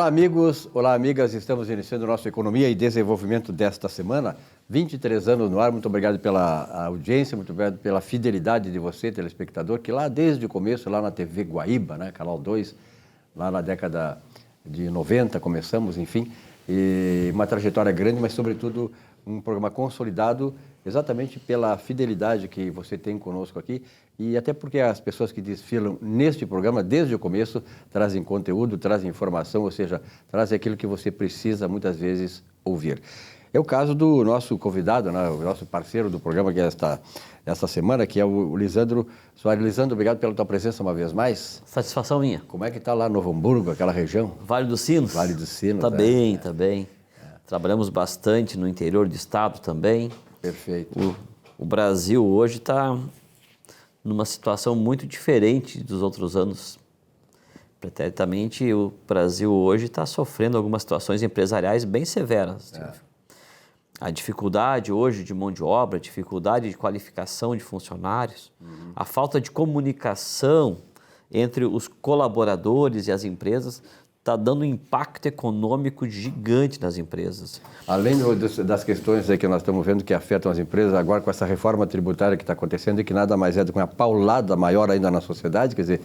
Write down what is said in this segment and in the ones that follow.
Olá, amigos. Olá, amigas. Estamos iniciando o nosso Economia e Desenvolvimento desta semana. 23 anos no ar. Muito obrigado pela audiência, muito obrigado pela fidelidade de você, telespectador, que lá desde o começo, lá na TV Guaíba, né, Canal 2, lá na década de 90 começamos, enfim, e uma trajetória grande, mas sobretudo um programa consolidado exatamente pela fidelidade que você tem conosco aqui e até porque as pessoas que desfilam neste programa desde o começo trazem conteúdo, trazem informação, ou seja, trazem aquilo que você precisa muitas vezes ouvir. É o caso do nosso convidado, né, o nosso parceiro do programa que é esta semana, que é o Lisandro Soares. Lisandro, obrigado pela tua presença uma vez mais. Satisfação minha. Como é que está lá no Novo Hamburgo, aquela região? Vale dos Sinos? Vale dos Sinos. Tá bem, tá bem. Trabalhamos bastante no interior do estado também. Perfeito. O Brasil hoje está numa situação muito diferente dos outros anos. Preternamente, o Brasil hoje está sofrendo algumas situações empresariais bem severas. A dificuldade hoje de mão de obra, a dificuldade de qualificação de funcionários, a falta de comunicação entre os colaboradores e as empresas está dando um impacto econômico gigante nas empresas. Além das questões aí que nós estamos vendo que afetam as empresas, agora com essa reforma tributária que está acontecendo e que nada mais é do que uma paulada maior ainda na sociedade, quer dizer,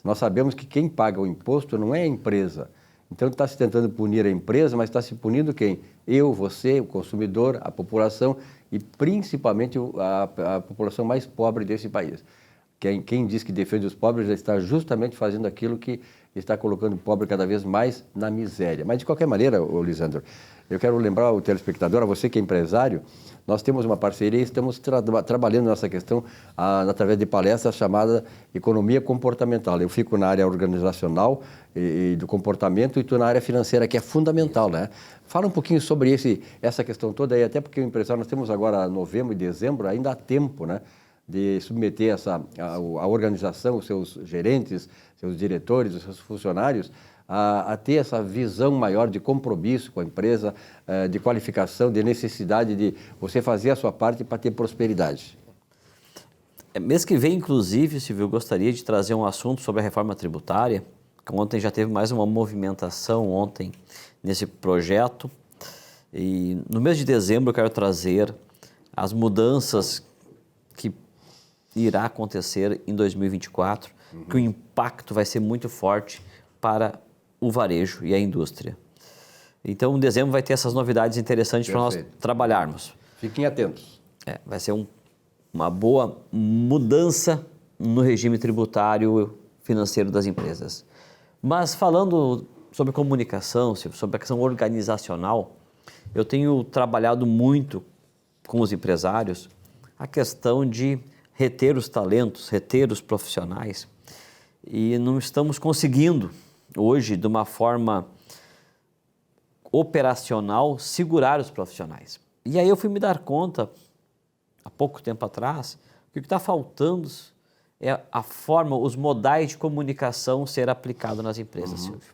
nós sabemos que quem paga o imposto não é a empresa. Então está se tentando punir a empresa, mas está se punindo quem? Eu, você, o consumidor, a população e principalmente a população mais pobre desse país. Quem diz que defende os pobres já está justamente fazendo aquilo que está colocando o pobre cada vez mais na miséria. Mas, de qualquer maneira, Lisandro, eu quero lembrar ao telespectador, a você que é empresário, nós temos uma parceria e estamos trabalhando nessa questão através de palestras chamada Economia Comportamental. Eu fico na área organizacional e do comportamento e tu na área financeira, que é fundamental, né? Fala um pouquinho sobre essa questão toda aí, até porque o empresário, nós temos agora novembro e dezembro, ainda há tempo, né, de submeter a organização, os seus gerentes, seus diretores, os seus funcionários, a ter essa visão maior de compromisso com a empresa, de qualificação, de necessidade de você fazer a sua parte para ter prosperidade. Mês que vem, inclusive, Silvio, eu gostaria de trazer um assunto sobre a reforma tributária, que ontem já teve mais uma movimentação ontem nesse projeto. E no mês de dezembro eu quero trazer as mudanças que irá acontecer em 2024, que o impacto vai ser muito forte para o varejo e a indústria. Então, em dezembro vai ter essas novidades interessantes para nós trabalharmos. Fiquem atentos. Vai ser uma boa mudança no regime tributário financeiro das empresas. Mas falando sobre comunicação, sobre a questão organizacional, eu tenho trabalhado muito com os empresários a questão de reter os talentos, reter os profissionais, e não estamos conseguindo hoje, de uma forma operacional, segurar os profissionais. E aí eu fui me dar conta, há pouco tempo atrás, que o que está faltando é a forma, os modais de comunicação ser aplicado nas empresas, Silvio.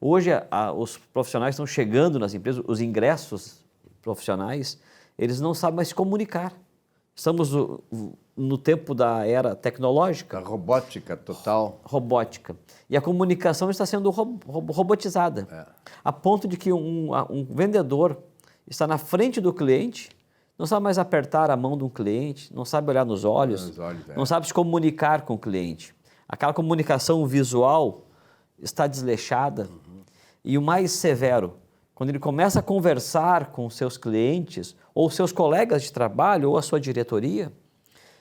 Hoje os profissionais estão chegando nas empresas, os ingressos profissionais, eles não sabem mais se comunicar. Estamos no tempo da era tecnológica. A robótica total. Robótica. E a comunicação está sendo robotizada. A ponto de que um vendedor está na frente do cliente, não sabe mais apertar a mão de um cliente, não sabe olhar nos olhos, não sabe se comunicar com o cliente. Aquela comunicação visual está desleixada. E o mais severo, quando ele começa a conversar com seus clientes, ou seus colegas de trabalho, ou a sua diretoria,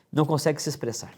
não consegue se expressar.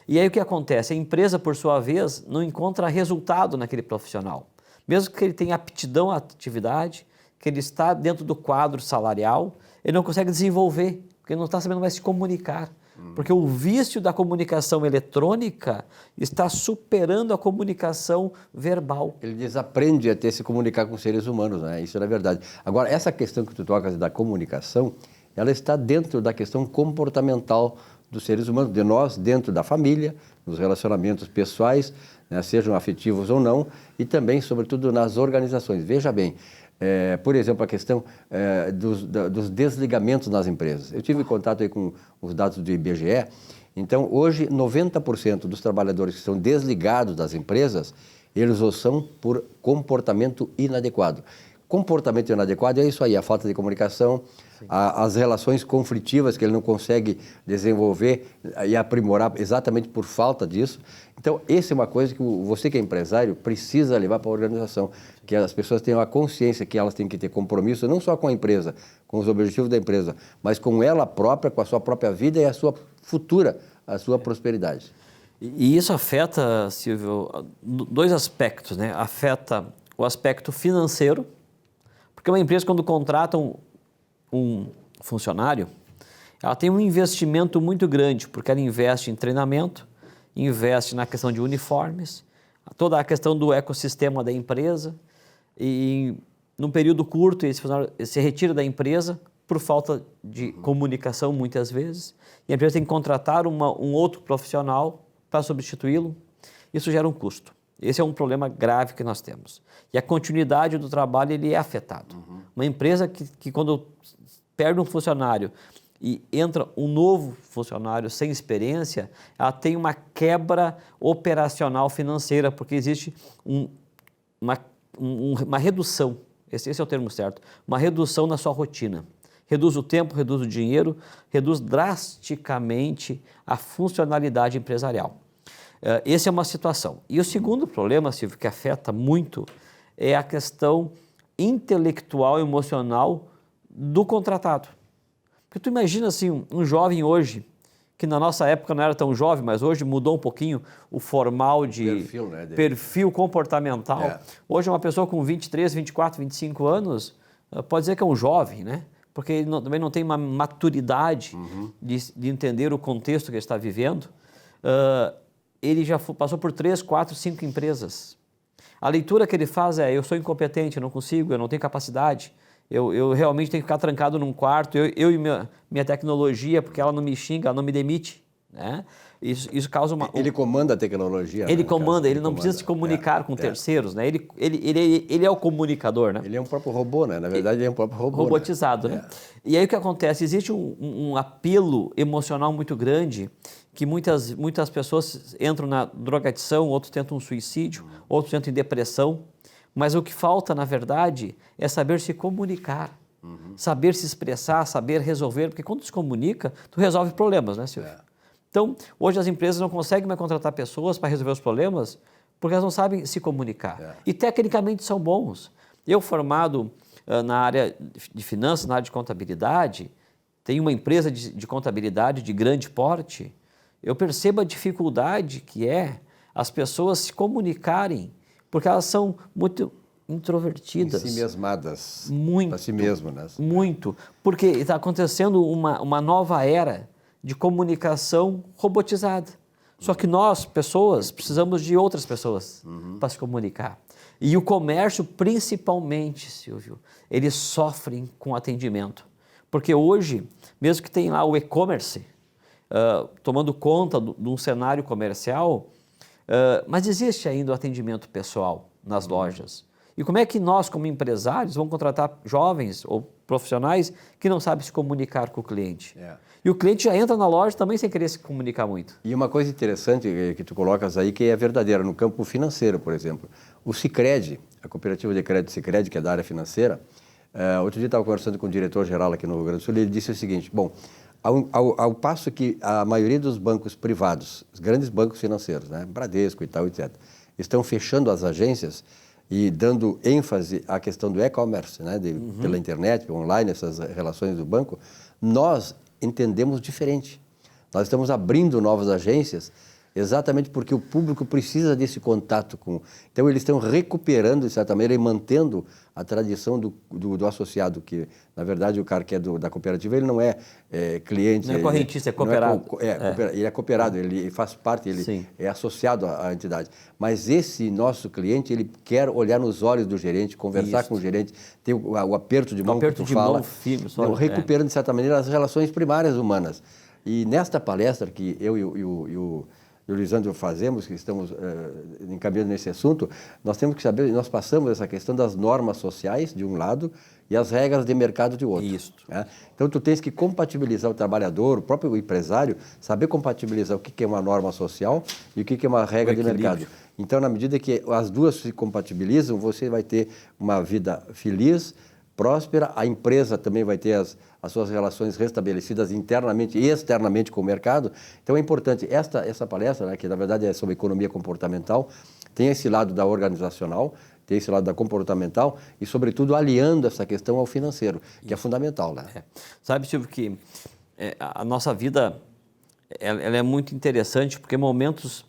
E aí o que acontece? A empresa, por sua vez, não encontra resultado naquele profissional. Mesmo que ele tenha aptidão à atividade, que ele está dentro do quadro salarial, ele não consegue desenvolver, porque ele não está sabendo mais se comunicar. Porque o vício da comunicação eletrônica está superando a comunicação verbal. Ele desaprende a se comunicar com seres humanos, né? Isso é verdade. Agora, essa questão que tu tocas da comunicação, ela está dentro da questão comportamental dos seres humanos, de nós, dentro da família, nos relacionamentos pessoais, né, sejam afetivos ou não, e também, sobretudo, nas organizações. Veja bem, por exemplo, a questão dos desligamentos nas empresas. Eu tive contato aí com os dados do IBGE, então hoje 90% dos trabalhadores que estão desligados das empresas, eles o são por comportamento inadequado. Comportamento inadequado é isso aí, a falta de comunicação, as relações conflitivas que ele não consegue desenvolver e aprimorar exatamente por falta disso. Então, essa é uma coisa que você que é empresário precisa levar para a organização, que as pessoas tenham a consciência que elas têm que ter compromisso não só com a empresa, com os objetivos da empresa, mas com ela própria, com a sua própria vida e a sua futura, a sua prosperidade. E isso afeta, Silvio, dois aspectos, né? Afeta o aspecto financeiro, porque uma empresa, quando contrata um funcionário, ela tem um investimento muito grande, porque ela investe em treinamento, investe na questão de uniformes, toda a questão do ecossistema da empresa, e num período curto esse funcionário se retira da empresa por falta de comunicação muitas vezes, e a empresa tem que contratar um outro profissional para substituí-lo. Isso gera um custo. Esse é um problema grave que nós temos. E a continuidade do trabalho ele é afetado. Uma empresa que quando perde um funcionário e entra um novo funcionário sem experiência, ela tem uma quebra operacional financeira, porque existe uma redução, esse é o termo certo, uma redução na sua rotina. Reduz o tempo, reduz o dinheiro, reduz drasticamente a funcionalidade empresarial. Essa é uma situação. E o segundo problema, Silvio, que afeta muito, é a questão intelectual e emocional do contratado. Porque tu imagina assim, um jovem hoje, que na nossa época não era tão jovem, mas hoje mudou um pouquinho o formal de perfil comportamental. Hoje uma pessoa com 23, 24, 25 anos pode dizer que é um jovem, né? Porque ele também não tem uma maturidade de entender o contexto que ele está vivendo. Ele já passou por 3, 4, 5 empresas. A leitura que ele faz é: eu sou incompetente, eu não consigo, eu não tenho capacidade, eu realmente tenho que ficar trancado num quarto, eu e minha tecnologia, porque ela não me xinga, ela não me demite. Né? Isso causa uma... Ele comanda a tecnologia. Ele comanda, ele não precisa se comunicar com terceiros, né? Ele é o comunicador, né? Ele é um próprio robô, né? Na verdade, ele é um próprio robô. Robotizado, né? E aí o que acontece? Existe um apelo emocional muito grande, que muitas pessoas entram na drogadição, outros tentam um suicídio, outros entram em depressão, mas o que falta, na verdade, é saber se comunicar, saber se expressar, saber resolver, porque quando se comunica, tu resolve problemas, né, Silvio? Então, hoje as empresas não conseguem mais contratar pessoas para resolver os problemas porque elas não sabem se comunicar. E tecnicamente são bons. Eu, formado na área de finanças, na área de contabilidade, tenho uma empresa de contabilidade de grande porte, eu percebo a dificuldade que é as pessoas se comunicarem, porque elas são muito introvertidas. Em si mesmadas. Muito. Para si mesmo, né? Muito. Porque está acontecendo uma nova era de comunicação robotizada. Só que nós, pessoas, precisamos de outras pessoas para se comunicar. E o comércio, principalmente, Silvio, eles sofrem com atendimento. Porque hoje, mesmo que tenha lá o e-commerce, tomando conta de um cenário comercial, mas existe ainda o atendimento pessoal nas lojas. E como é que nós, como empresários, vamos contratar jovens ou profissionais que não sabem se comunicar com o cliente? E o cliente já entra na loja também sem querer se comunicar muito. E uma coisa interessante que tu colocas aí, que é verdadeira, no campo financeiro, por exemplo. O Sicredi, a cooperativa de crédito Sicredi, que é da área financeira, outro dia estava conversando com o diretor-geral aqui no Rio Grande do Sul, e ele disse o seguinte: bom, ao passo que a maioria dos bancos privados, os grandes bancos financeiros, né, Bradesco e tal, etc., estão fechando as agências e dando ênfase à questão do e-commerce, né, pela internet, online, essas relações do banco, nós entendemos diferente. Nós estamos abrindo novas agências exatamente porque o público precisa desse contato com... Então, eles estão recuperando, de certa maneira, e mantendo a tradição do associado, que, na verdade, o cara que é da cooperativa, ele não é cliente... Não é correntista, é cooperado. Ele é cooperado, ele faz parte, ele é associado à entidade. Mas esse nosso cliente, ele quer olhar nos olhos do gerente, conversar com o gerente, ter o aperto de mão que tu fala. Firme, recuperando, de certa maneira, as relações primárias humanas. E nesta palestra que eu e o Lisandro fazemos, que estamos encaminhando nesse assunto, nós temos que saber, nós passamos essa questão das normas sociais, de um lado, e as regras de mercado de outro. Isso. Né? Então, tu tens que compatibilizar o trabalhador, o próprio empresário, saber compatibilizar o que é uma norma social e o que é uma regra de mercado. Então, na medida que as duas se compatibilizam, você vai ter uma vida feliz, próspera, a empresa também vai ter as suas relações restabelecidas internamente e externamente com o mercado. Então, é importante, essa palestra, né, que na verdade é sobre economia comportamental, tem esse lado da organizacional, tem esse lado da comportamental e, sobretudo, aliando essa questão ao financeiro, que é fundamental. Né? Sabe, Silvio, que a nossa vida ela é muito interessante porque momentos,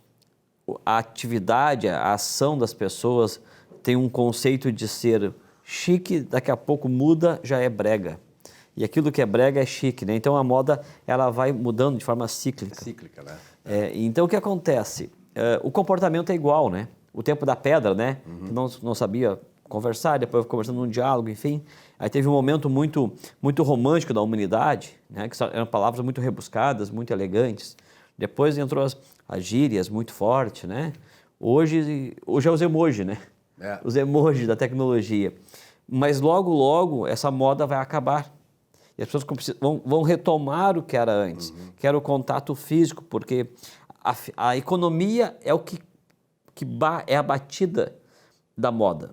a atividade, a ação das pessoas tem um conceito de ser chique, daqui a pouco muda, já é brega. E aquilo que é brega é chique, né? Então a moda ela vai mudando de forma cíclica. Cíclica, né? Então o que acontece? O comportamento é igual, né? O tempo da pedra, né? Que não sabia conversar, depois conversando num diálogo, enfim. Aí teve um momento muito romântico da humanidade, né? Que eram palavras muito rebuscadas, muito elegantes. Depois entrou as gírias muito fortes, né? Hoje é os emojis, né? Os emojis da tecnologia. Mas logo essa moda vai acabar. E as pessoas vão retomar o que era antes, que era o contato físico, porque a economia é o que é a batida da moda.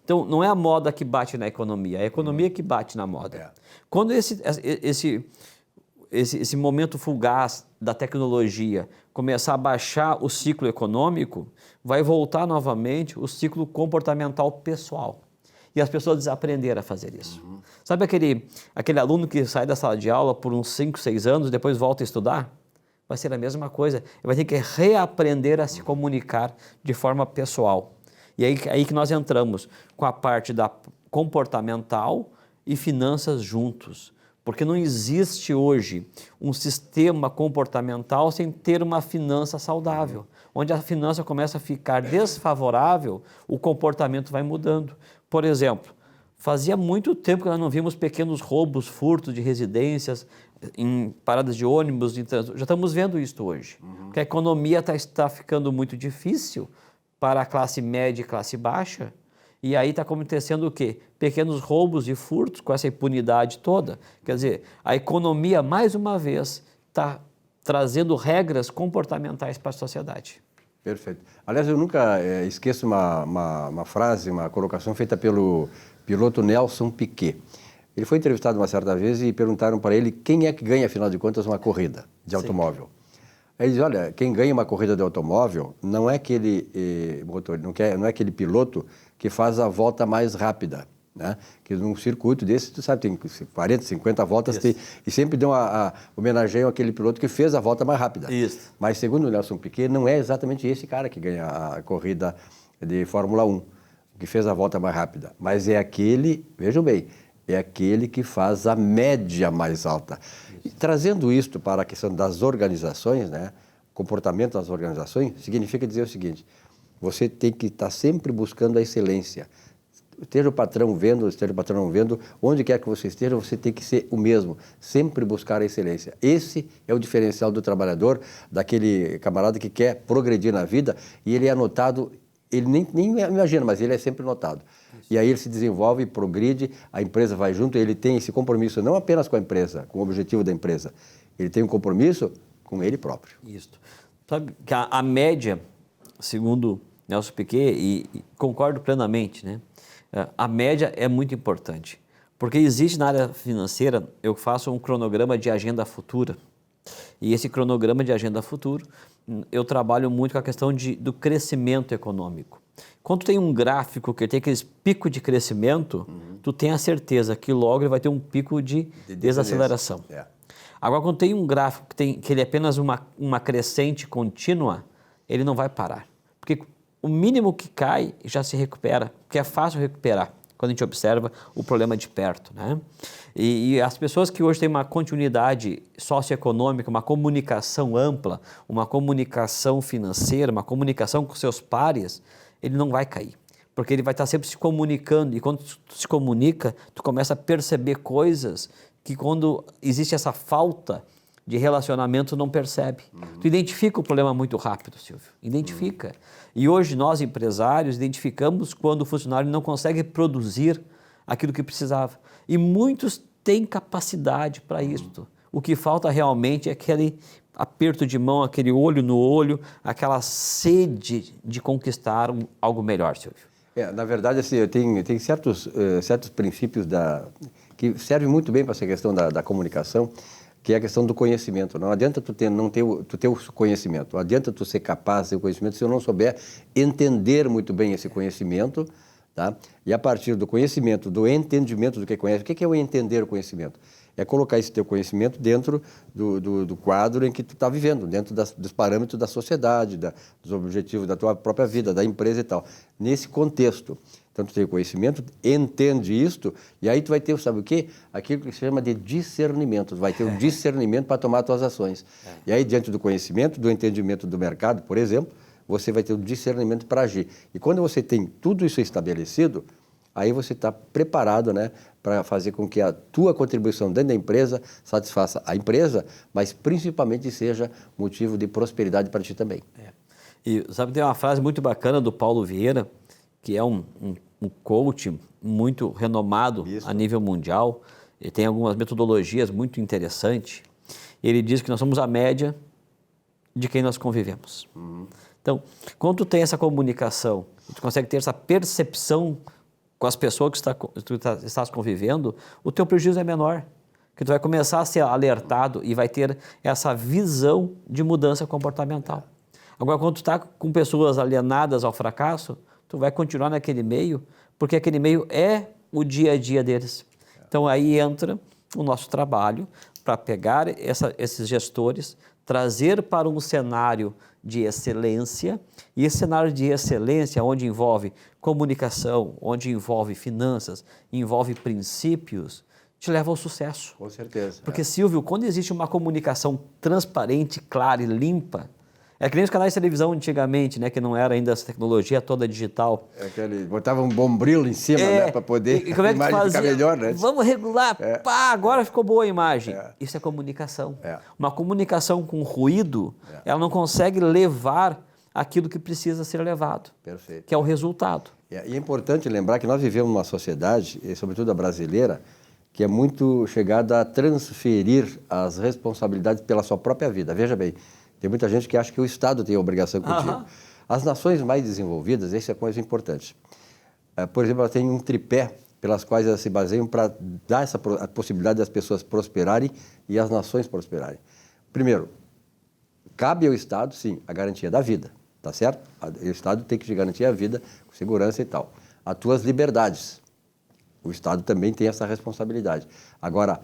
Então, não é a moda que bate na economia, é a economia que bate na moda. Quando esse momento fugaz da tecnologia começar a baixar o ciclo econômico, vai voltar novamente o ciclo comportamental pessoal. E as pessoas desaprenderam a fazer isso. Sabe aquele aluno que sai da sala de aula por uns 5, 6 anos, depois volta a estudar? Vai ser a mesma coisa. Ele vai ter que reaprender a se comunicar de forma pessoal. E aí que nós entramos com a parte da comportamental e finanças juntos. Porque não existe hoje um sistema comportamental sem ter uma finança saudável. Onde a finança começa a ficar desfavorável, o comportamento vai mudando. Por exemplo, fazia muito tempo que nós não vimos pequenos roubos, furtos de residências, em paradas de ônibus, já estamos vendo isso hoje. Porque a economia está ficando muito difícil para a classe média e classe baixa, e aí está acontecendo o quê? Pequenos roubos e furtos com essa impunidade toda. Quer dizer, a economia, mais uma vez, está trazendo regras comportamentais para a sociedade. Perfeito. Aliás, eu nunca esqueço uma frase, uma colocação feita pelo piloto Nelson Piquet. Ele foi entrevistado uma certa vez e perguntaram para ele quem é que ganha, afinal de contas, uma corrida de automóvel. Aí ele diz, olha, quem ganha uma corrida de automóvel não é aquele não é aquele piloto que faz a volta mais rápida, né? Que num circuito desse, tu sabe, tem 40, 50 voltas e sempre homenageiam aquele piloto que fez a volta mais rápida. Isso. Mas segundo o Nelson Piquet, não é exatamente esse cara que ganha a corrida de Fórmula 1, que fez a volta mais rápida, mas é aquele, vejam bem, é aquele que faz a média mais alta. E, trazendo isto para a questão das organizações, né, comportamento das organizações, significa dizer o seguinte, você tem que estar sempre buscando a excelência. Esteja o patrão vendo, esteja o patrão não vendo, onde quer que você esteja, você tem que ser o mesmo, sempre buscar a excelência. Esse é o diferencial do trabalhador, daquele camarada que quer progredir na vida e ele é notado, ele nem imagina, mas ele é sempre notado. Isso. E aí ele se desenvolve, progride, a empresa vai junto, ele tem esse compromisso não apenas com a empresa, com o objetivo da empresa, ele tem um compromisso com ele próprio. Isso. Sabe que a média, segundo Nelson Piquet, e concordo plenamente, né? A média é muito importante, porque existe na área financeira, eu faço um cronograma de agenda futura, e esse cronograma de agenda futura, eu trabalho muito com a questão do crescimento econômico. Quando tu tem um gráfico que tem aqueles picos de crescimento, tu tem a certeza que logo ele vai ter um pico de desaceleração. Agora, quando tem um gráfico que ele é apenas uma crescente contínua, ele não vai parar, porque o mínimo que cai já se recupera, porque é fácil recuperar quando a gente observa o problema de perto, né? E as pessoas que hoje têm uma continuidade socioeconômica, uma comunicação ampla, uma comunicação financeira, uma comunicação com seus pares, ele não vai cair, porque ele vai estar sempre se comunicando, e quando tu se comunica, tu começa a perceber coisas que quando existe essa falta de relacionamento não percebe. Tu identifica o problema muito rápido, Silvio, identifica. E hoje nós, empresários, identificamos quando o funcionário não consegue produzir aquilo que precisava. E muitos têm capacidade para isso. O que falta realmente é aquele aperto de mão, aquele olho no olho, aquela sede de conquistar algo melhor, Silvio. Na verdade, assim, tem certos princípios que servem muito bem para essa questão da comunicação, que é a questão do conhecimento. Não adianta tu ter o conhecimento, não adianta tu ser capaz de ter o conhecimento se eu não souber entender muito bem esse conhecimento, tá? E a partir do conhecimento, do entendimento do que conhece, o que é o entender o conhecimento? É colocar esse teu conhecimento dentro do quadro em que tu está vivendo, dentro dos parâmetros da sociedade, dos objetivos da tua própria vida, da empresa e tal. Nesse contexto. Então, tu tem o conhecimento, entende isto, e aí tu vai ter, sabe o quê? Aquilo que se chama de discernimento. Tu vai ter o discernimento para tomar as tuas ações. E aí, diante do conhecimento, do entendimento do mercado, por exemplo, você vai ter o discernimento para agir. E quando você tem tudo isso estabelecido, aí você está preparado, né, para fazer com que a tua contribuição dentro da empresa satisfaça a empresa, mas principalmente seja motivo de prosperidade para ti também. E sabe, tem uma frase muito bacana do Paulo Vieira, que é um coach muito renomado a nível mundial. Ele tem algumas metodologias muito interessantes. Ele diz que nós somos a média de quem nós convivemos. Então, quando tu tem essa comunicação, tu consegue ter essa percepção com as pessoas que tu estás convivendo, o teu prejuízo é menor, que tu vai começar a ser alertado e vai ter essa visão de mudança comportamental. Agora, quando tu está com pessoas alienadas ao fracasso, tu vai continuar naquele meio, porque aquele meio é o dia a dia deles. Então, aí entra o nosso trabalho para pegar esses gestores, trazer para um cenário de excelência, e esse cenário de excelência, onde envolve comunicação, onde envolve finanças, envolve princípios, te leva ao sucesso. Com certeza. Porque, Silvio, quando existe uma comunicação transparente, clara e limpa, é que nem os canais de televisão antigamente, né, que não era ainda essa tecnologia toda digital. Botava um bombril em cima, né, para poder a imagem ficar melhor, né? Vamos regular, agora ficou boa a imagem. Isso é comunicação. Uma comunicação com ruído, ela não consegue levar aquilo que precisa ser levado. Perfeito. Que é o resultado. E é importante lembrar que nós vivemos numa sociedade, e sobretudo a brasileira, que é muito chegada a transferir as responsabilidades pela sua própria vida. Veja bem, tem muita gente que acha que o Estado tem a obrigação contigo. As nações mais desenvolvidas, essa é a coisa importante. Por exemplo, elas têm um tripé pelas quais elas se baseiam para dar a possibilidade das pessoas prosperarem e as nações prosperarem. Primeiro, cabe ao Estado, sim, a garantia da vida, tá certo? O Estado tem que te garantir a vida com segurança e tal. As tuas liberdades. O Estado também tem essa responsabilidade. Agora,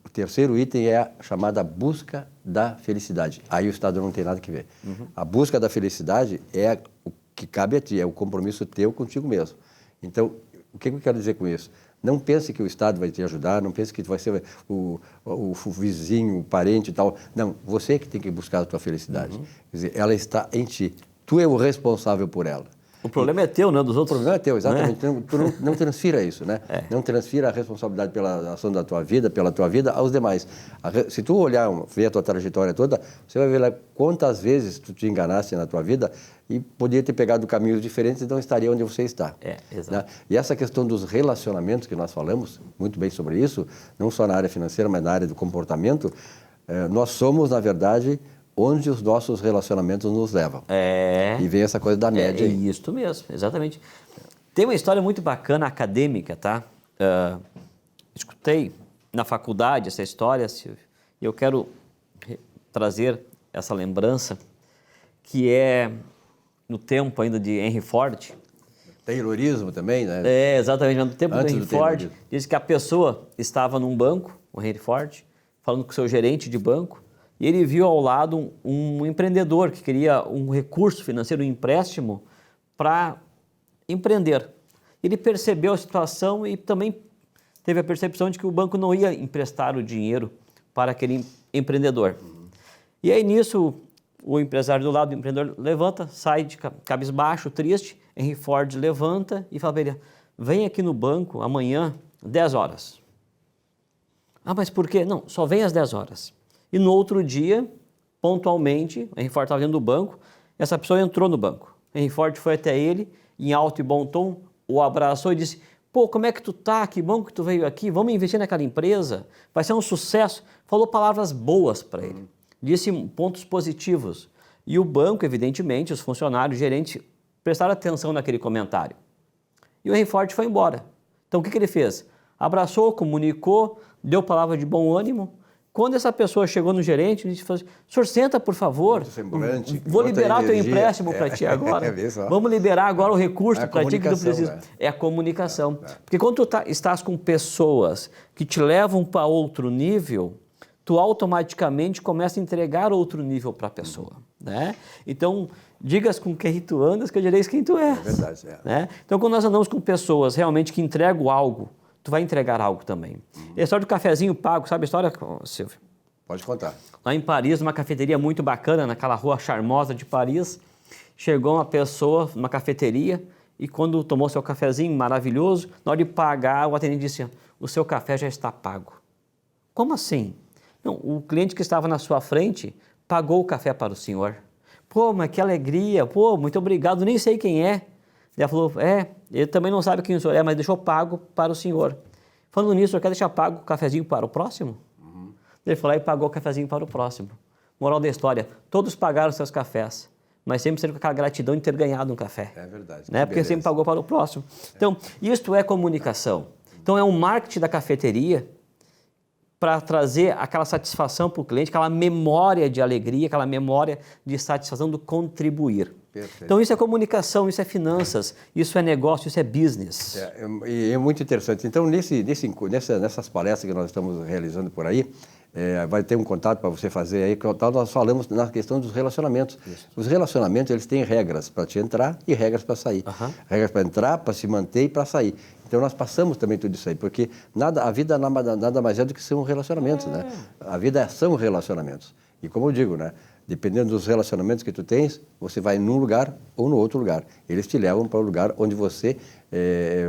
o terceiro item é a chamada busca da felicidade. Aí o Estado não tem nada que ver. A busca da felicidade é o que cabe a ti, é o compromisso teu contigo mesmo. Então, o que eu quero dizer com isso? Não pense que o Estado vai te ajudar, não pense que vai ser o vizinho, o parente e tal. Não, você que tem que buscar a tua felicidade. Quer dizer, ela está em ti. Tu é o responsável por ela. O problema é teu, não é dos outros. O problema é teu, exatamente. Né? Tu não transfira isso, né? Não transfira a responsabilidade pela ação da tua vida, pela tua vida, aos demais. Se tu olhar, ver a tua trajetória toda, você vai ver lá quantas vezes tu te enganaste na tua vida e podia ter pegado caminhos diferentes e não estaria onde você está. Exato. Né? E essa questão dos relacionamentos, que nós falamos muito bem sobre isso, não só na área financeira, mas na área do comportamento, nós somos, na verdade, onde os nossos relacionamentos nos levam. E vem essa coisa da média. É isso mesmo, exatamente. Tem uma história muito bacana, acadêmica, tá? Escutei na faculdade essa história, Silvio, e eu quero trazer essa lembrança, que é no tempo ainda de Henry Ford. Taylorismo também, né? Exatamente, no tempo Antes do Henry Ford, diz que a pessoa estava num banco, o Henry Ford, falando com o seu gerente de banco, e ele viu ao lado um empreendedor que queria um recurso financeiro, um empréstimo para empreender. Ele percebeu a situação e também teve a percepção de que o banco não ia emprestar o dinheiro para aquele empreendedor. E aí nisso, o empresário do lado do empreendedor levanta, sai de cabisbaixo, triste. Henry Ford levanta e fala para ele: vem aqui no banco amanhã, 10 horas. Mas por quê? Não, só vem às 10 horas. E no outro dia, pontualmente, Henry Ford estava dentro do banco, essa pessoa entrou no banco. Henry Ford foi até ele, em alto e bom tom, o abraçou e disse: Pô, como é que tu tá? Que bom que tu veio aqui, vamos investir naquela empresa, vai ser um sucesso. Falou palavras boas para ele, disse pontos positivos. E o banco, evidentemente, os funcionários, o gerente, prestaram atenção naquele comentário. E o Henry Ford foi embora. Então, o que ele fez? Abraçou, comunicou, deu palavra de bom ânimo. Quando essa pessoa chegou no gerente, ele disse, senhor, senta, por favor, vou liberar o teu empréstimo para ti agora. Vamos liberar agora o recurso para ti que tu precisa. Né? É a comunicação. Porque quando tu estás com pessoas que te levam para outro nível, tu automaticamente começa a entregar outro nível para a pessoa. Né? Então, digas com quem tu andas, que eu direis quem tu és. É verdade. Né? Então, quando nós andamos com pessoas realmente que entregam algo, tu vai entregar algo também. E a história do cafezinho pago, sabe a história, Silvio? Pode contar. Lá em Paris, numa cafeteria muito bacana, naquela rua charmosa de Paris, chegou uma pessoa numa cafeteria e quando tomou seu cafezinho maravilhoso, na hora de pagar, o atendente disse, o seu café já está pago. Como assim? Não, o cliente que estava na sua frente pagou o café para o senhor. Pô, mas que alegria, pô, muito obrigado, nem sei quem é. Ela falou, ele também não sabe quem o senhor é, mas deixou pago para o senhor. Falando nisso, eu quero deixar pago o cafezinho para o próximo? Ele falou e pagou o cafezinho para o próximo. Moral da história, todos pagaram seus cafés, mas sempre com aquela gratidão de ter ganhado um café. É verdade. Né? Porque sempre pagou para o próximo. Então, isto é comunicação. Então, é um marketing da cafeteria para trazer aquela satisfação para o cliente, aquela memória de alegria, aquela memória de satisfação do contribuir. Perfeito. Então, isso é comunicação, isso é finanças, isso é negócio, isso é business. É muito interessante. Então, nessas palestras que nós estamos realizando por aí, vai ter um contato para você fazer aí, nós falamos na questão dos relacionamentos. Isso. Os relacionamentos, eles têm regras para te entrar e regras para sair. Regras para entrar, para se manter e para sair. Então, nós passamos também tudo isso aí, porque a vida nada mais é do que são relacionamentos, né? A vida são relacionamentos. E como eu digo, né? Dependendo dos relacionamentos que tu tens, você vai num lugar ou no outro lugar. Eles te levam para o lugar onde você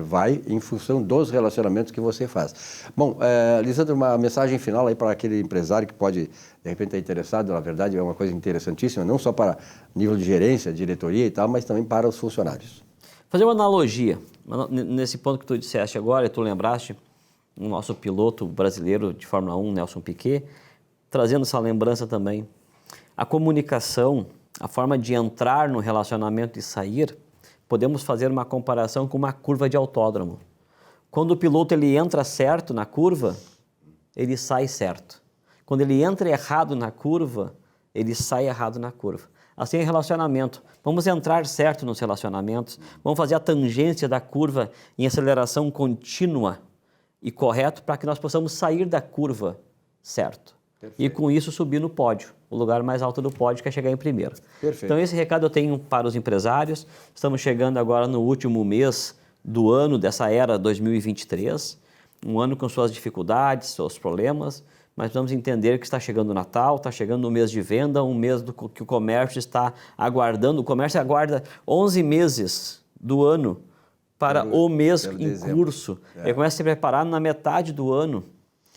vai em função dos relacionamentos que você faz. Bom, Lisandro, uma mensagem final aí para aquele empresário que pode, de repente, estar interessado. Na verdade, é uma coisa interessantíssima, não só para nível de gerência, diretoria e tal, mas também para os funcionários. Fazer uma analogia, nesse ponto que tu disseste agora, tu lembraste, o nosso piloto brasileiro de Fórmula 1, Nelson Piquet, trazendo essa lembrança também. A comunicação, a forma de entrar no relacionamento e sair, podemos fazer uma comparação com uma curva de autódromo. Quando o piloto ele entra certo na curva, ele sai certo. Quando ele entra errado na curva, ele sai errado na curva. Assim é relacionamento. Vamos entrar certo nos relacionamentos, vamos fazer a tangência da curva em aceleração contínua e correto para que nós possamos sair da curva certo. Perfeito. E com isso subir no pódio, o lugar mais alto do pódio que é chegar em primeiro. Perfeito. Então esse recado eu tenho para os empresários. Estamos chegando agora no último mês do ano dessa era 2023, um ano com suas dificuldades, seus problemas, mas vamos entender que está chegando o Natal, está chegando o mês de venda, um mês que o comércio está aguardando. O comércio aguarda 11 meses do ano para o mês em curso. Ele começa a se preparar na metade do ano,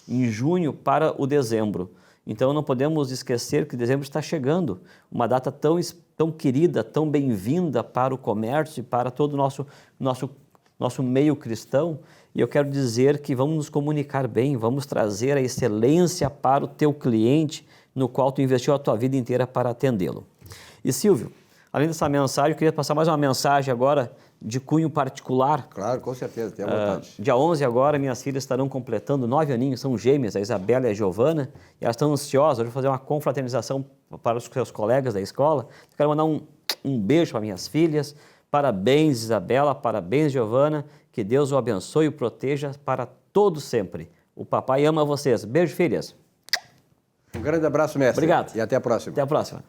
em junho, para o dezembro. Então não podemos esquecer que dezembro está chegando, uma data tão querida, tão bem-vinda para o comércio e para todo o nosso meio cristão. E eu quero dizer que vamos nos comunicar bem, vamos trazer a excelência para o teu cliente, no qual tu investiu a tua vida inteira para atendê-lo. E Silvio, além dessa mensagem, eu queria passar mais uma mensagem agora de cunho particular. Claro, com certeza, tenha vontade. Dia 11 agora, minhas filhas estarão completando 9 aninhos, são gêmeas, a Isabela e a Giovana, e elas estão ansiosas, eu vou fazer uma confraternização para os seus colegas da escola. Eu quero mandar um beijo para minhas filhas. Parabéns, Isabela, parabéns, Giovana, que Deus o abençoe e o proteja para todos sempre. O papai ama vocês. Beijo, filhas. Um grande abraço, mestre. Obrigado. E até a próxima. Até a próxima.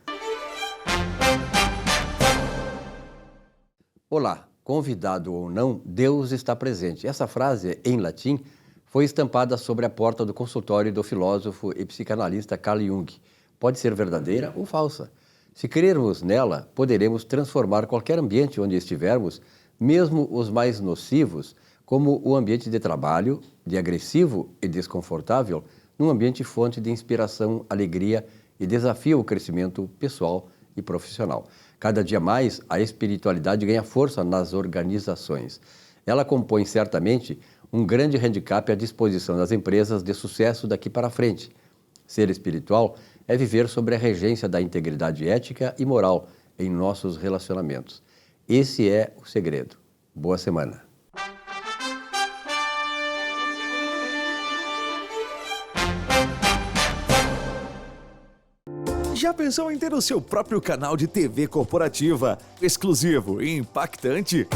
Olá, convidado ou não, Deus está presente. Essa frase, em latim, foi estampada sobre a porta do consultório do filósofo e psicanalista Carl Jung. Pode ser verdadeira ou falsa. Se crermos nela, poderemos transformar qualquer ambiente onde estivermos, mesmo os mais nocivos, como o ambiente de trabalho, de agressivo e desconfortável, num ambiente fonte de inspiração, alegria e desafia o crescimento pessoal e profissional. Cada dia mais, a espiritualidade ganha força nas organizações. Ela compõe certamente um grande handicap à disposição das empresas de sucesso daqui para frente. Ser espiritual é viver sob a regência da integridade ética e moral em nossos relacionamentos. Esse é o segredo. Boa semana. Já pensou em ter o seu próprio canal de TV corporativa, exclusivo e impactante?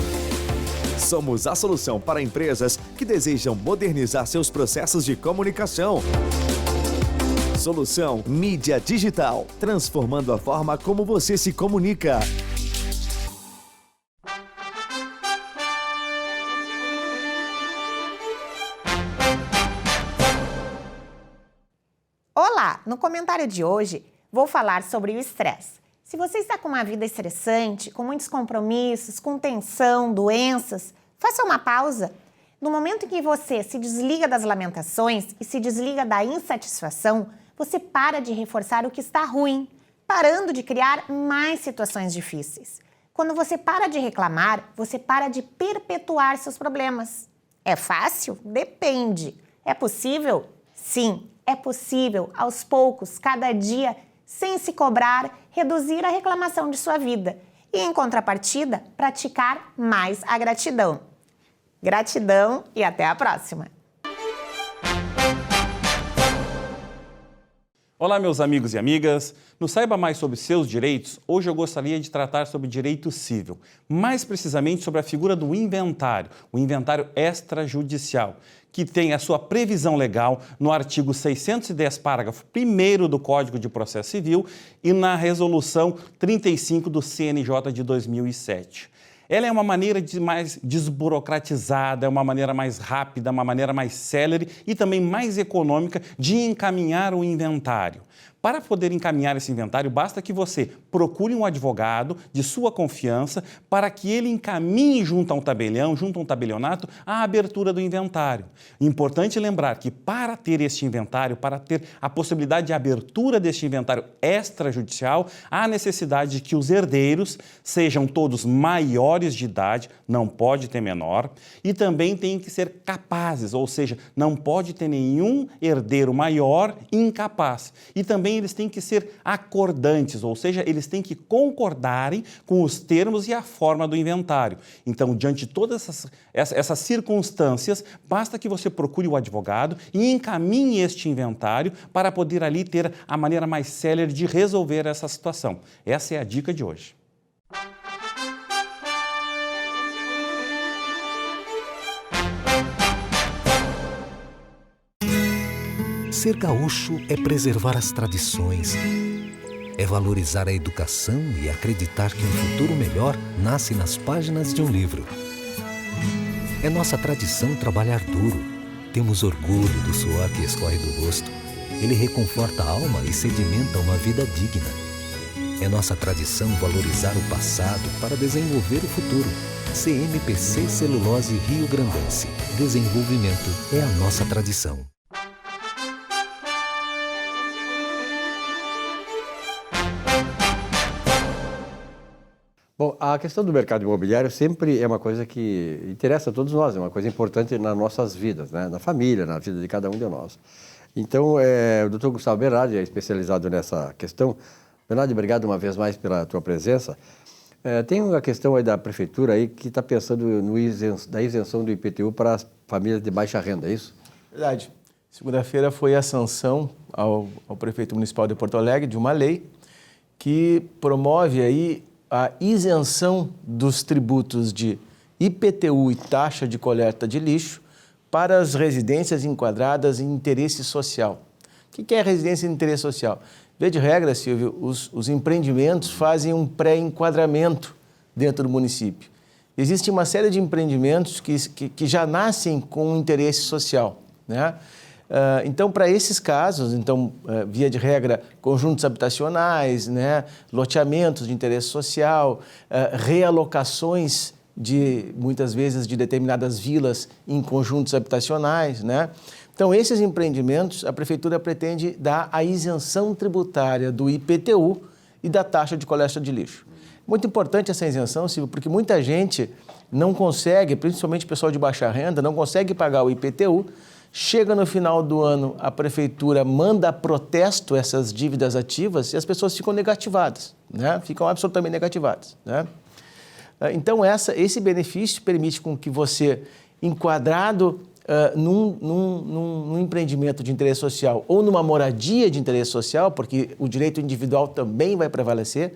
Somos a solução para empresas que desejam modernizar seus processos de comunicação. Solução Mídia Digital, transformando a forma como você se comunica. Olá! No comentário de hoje, vou falar sobre o estresse. Se você está com uma vida estressante, com muitos compromissos, com tensão, doenças, faça uma pausa. No momento em que você se desliga das lamentações e se desliga da insatisfação, você para de reforçar o que está ruim, parando de criar mais situações difíceis. Quando você para de reclamar, você para de perpetuar seus problemas. É fácil? Depende. É possível? Sim, é possível, aos poucos, cada dia, sem se cobrar, reduzir a reclamação de sua vida e, em contrapartida, praticar mais a gratidão. Gratidão e até a próxima! Olá, meus amigos e amigas. No Saiba Mais sobre seus direitos, hoje eu gostaria de tratar sobre direito civil, mais precisamente sobre a figura do inventário, o inventário extrajudicial, que tem a sua previsão legal no artigo 610, parágrafo 1º do Código de Processo Civil e na Resolução 35 do CNJ de 2007. Ela é uma maneira mais desburocratizada, é uma maneira mais rápida, uma maneira mais célere e também mais econômica de encaminhar o inventário. Para poder encaminhar esse inventário, basta que você procure um advogado de sua confiança para que ele encaminhe junto a um tabelião, junto a um tabelionato, a abertura do inventário. Importante lembrar que para ter este inventário, para ter a possibilidade de abertura deste inventário extrajudicial, há necessidade de que os herdeiros sejam todos maiores de idade, não pode ter menor, e também têm que ser capazes, ou seja, não pode ter nenhum herdeiro maior incapaz. E também eles têm que ser acordantes, ou seja, eles têm que concordarem com os termos e a forma do inventário. Então, diante de todas essas circunstâncias, basta que você procure o advogado e encaminhe este inventário para poder ali ter a maneira mais célere de resolver essa situação. Essa é a dica de hoje. Ser gaúcho é preservar as tradições, é valorizar a educação e acreditar que um futuro melhor nasce nas páginas de um livro. É nossa tradição trabalhar duro. Temos orgulho do suor que escorre do rosto. Ele reconforta a alma e sedimenta uma vida digna. É nossa tradição valorizar o passado para desenvolver o futuro. CMPC Celulose Rio Grandense. Desenvolvimento é a nossa tradição. Bom, a questão do mercado imobiliário sempre é uma coisa que interessa a todos nós, é uma coisa importante nas nossas vidas, né? Na família, na vida de cada um de nós. Então, o Dr. Gustavo Bernardi é especializado nessa questão. Bernardi, obrigado uma vez mais pela tua presença. Tem uma questão aí da prefeitura aí que está pensando da isenção do IPTU para as famílias de baixa renda, é isso? Verdade. Segunda-feira foi a sanção ao prefeito municipal de Porto Alegre de uma lei que promove aí a isenção dos tributos de IPTU e taxa de coleta de lixo para as residências enquadradas em interesse social. O que é residência de interesse social? Via de regra, Silvio, os empreendimentos fazem um pré-enquadramento dentro do município. Existe uma série de empreendimentos que já nascem com um interesse social, né? Então, para esses casos, via de regra, conjuntos habitacionais, né, loteamentos de interesse social, realocações muitas vezes, de determinadas vilas em conjuntos habitacionais, né? Então, esses empreendimentos, a Prefeitura pretende dar a isenção tributária do IPTU e da taxa de coleta de lixo. Muito importante essa isenção, Silvio, porque muita gente não consegue, principalmente o pessoal de baixa renda, não consegue pagar o IPTU, chega no final do ano, a prefeitura manda a protesto essas dívidas ativas e as pessoas ficam negativadas, né? Ficam absolutamente negativadas, né? Então, esse benefício permite com que você, enquadrado num empreendimento de interesse social ou numa moradia de interesse social, porque o direito individual também vai prevalecer,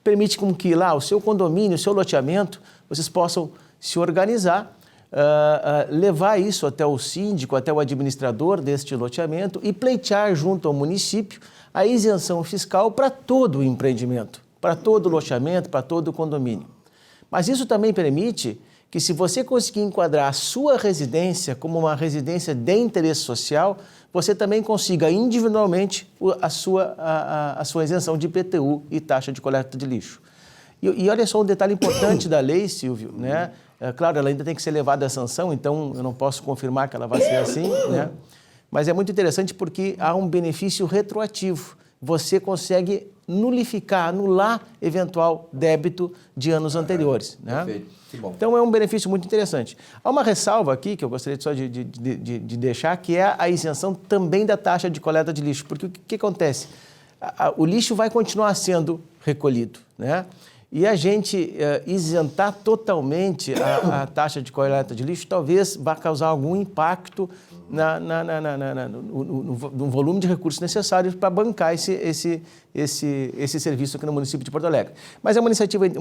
permite com que lá o seu condomínio, o seu loteamento, vocês possam se organizar, levar isso até o síndico, até o administrador deste loteamento e pleitear junto ao município a isenção fiscal para todo o empreendimento, para todo o loteamento, para todo o condomínio. Mas isso também permite que, se você conseguir enquadrar a sua residência como uma residência de interesse social, você também consiga individualmente a sua isenção de IPTU e taxa de coleta de lixo. E olha só um detalhe importante da lei, Silvio, né? Claro, ela ainda tem que ser levada à sanção, então eu não posso confirmar que ela vai ser assim, né? Mas é muito interessante porque há um benefício retroativo. Você consegue anular eventual débito de anos anteriores, né? Perfeito. Que bom. Então é um benefício muito interessante. Há uma ressalva aqui que eu gostaria só de deixar, que é a isenção também da taxa de coleta de lixo, porque o que acontece? O lixo vai continuar sendo recolhido, né? E a gente isentar totalmente a taxa de coleta de lixo talvez vá causar algum impacto no volume de recursos necessários para bancar esse serviço aqui no município de Porto Alegre. Mas é uma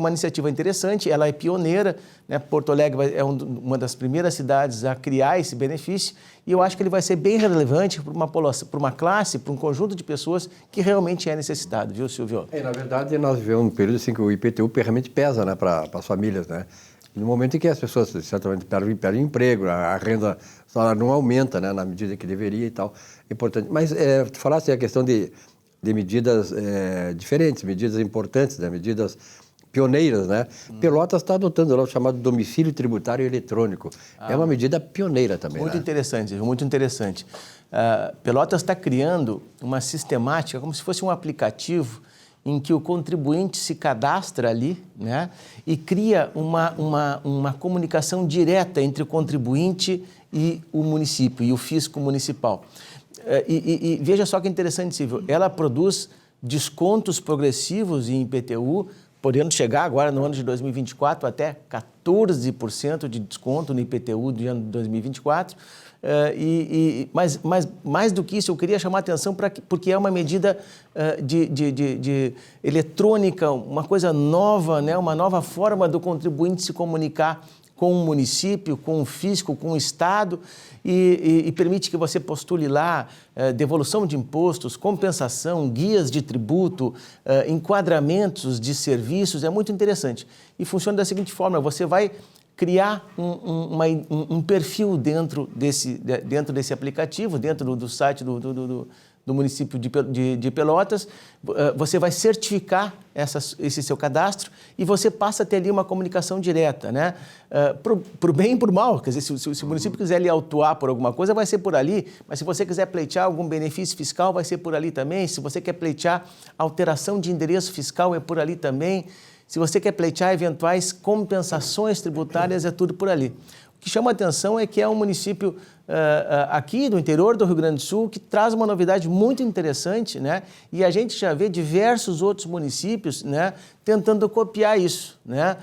iniciativa interessante, ela é pioneira, né? Porto Alegre é uma das primeiras cidades a criar esse benefício e eu acho que ele vai ser bem relevante para uma classe, para um conjunto de pessoas que realmente é necessitado, viu, Silvio? Na verdade, nós vivemos um período assim que o IPTU realmente pesa, né, para as famílias, né? No momento em que as pessoas certamente perdem emprego, a renda não aumenta, né, na medida que deveria e tal, é importante. Mas tu falaste a questão de medidas diferentes, medidas importantes, né, medidas pioneiras, né? Pelotas está adotando lá o chamado domicílio tributário eletrônico. É uma medida pioneira também. Muito, né? Interessante, muito interessante. Pelotas está criando uma sistemática, como se fosse um aplicativo em que o contribuinte se cadastra ali, né, e cria uma comunicação direta entre o contribuinte e o município, e o fisco municipal. E veja só que interessante, Silvio, ela produz descontos progressivos em IPTU, podendo chegar agora no ano de 2024 até 14% de desconto no IPTU do ano de 2024, mas mais do que isso, eu queria chamar a atenção porque é uma medida de eletrônica, uma coisa nova, né? Uma nova forma do contribuinte se comunicar com o município, com o fisco, com o Estado e permite que você postule lá devolução de impostos, compensação, guias de tributo, enquadramentos de serviços, é muito interessante. E funciona da seguinte forma, você vai criar um perfil dentro desse aplicativo, dentro do site do município de Pelotas, você vai certificar esse seu cadastro e você passa a ter ali uma comunicação direta, né? Para o bem e para o mal, quer dizer, se o município quiser lhe autuar por alguma coisa, vai ser por ali, mas se você quiser pleitear algum benefício fiscal, vai ser por ali também, se você quer pleitear alteração de endereço fiscal, é por ali também, se você quer pleitear eventuais compensações tributárias, é tudo por ali. O que chama a atenção é que é um município aqui do interior do Rio Grande do Sul que traz uma novidade muito interessante, né? E a gente já vê diversos outros municípios, né, tentando copiar isso, né?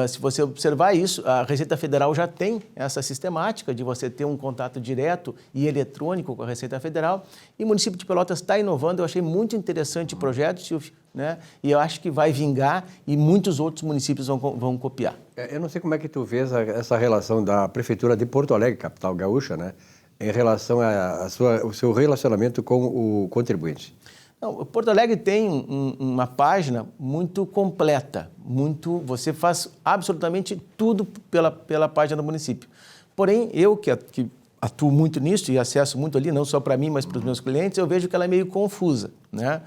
Se você observar isso, a Receita Federal já tem essa sistemática de você ter um contato direto e eletrônico com a Receita Federal e o município de Pelotas está inovando. Eu achei muito interessante o projeto, Silvio, né? E eu acho que vai vingar e muitos outros municípios vão copiar. Eu não sei como é que tu vês essa relação da Prefeitura de Porto Alegre, capital gaúcha, né, em relação ao seu relacionamento com o contribuinte. Não, Porto Alegre tem uma página muito completa, você faz absolutamente tudo pela página do município. Porém, eu que atuo muito nisso e acesso muito ali, não só para mim, mas para os meus clientes, eu vejo que ela é meio confusa, né?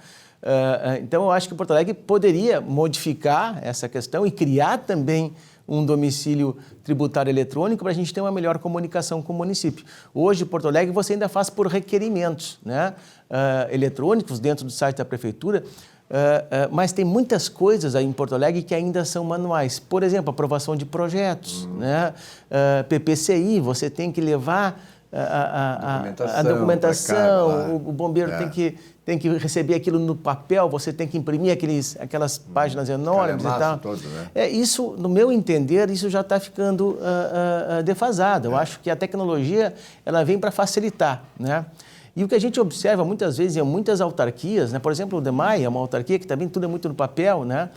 Então, eu acho que Porto Alegre poderia modificar essa questão e criar também um domicílio tributário eletrônico para a gente ter uma melhor comunicação com o município. Hoje, Porto Alegre, você ainda faz por requerimentos, né, eletrônicos dentro do site da Prefeitura, Mas tem muitas coisas aí em Porto Alegre que ainda são manuais. Por exemplo, aprovação de projetos, né? PPCI, você tem que levar a documentação, o bombeiro tem que receber aquilo no papel, você tem que imprimir aquelas páginas enormes e tal. Todo, né? Isso, no meu entender, isso já está ficando defasado. Eu acho que a tecnologia ela vem para facilitar, né? E o que a gente observa muitas vezes em muitas autarquias, né? Por exemplo, o DEMAI é uma autarquia que também tudo é muito no papel, né?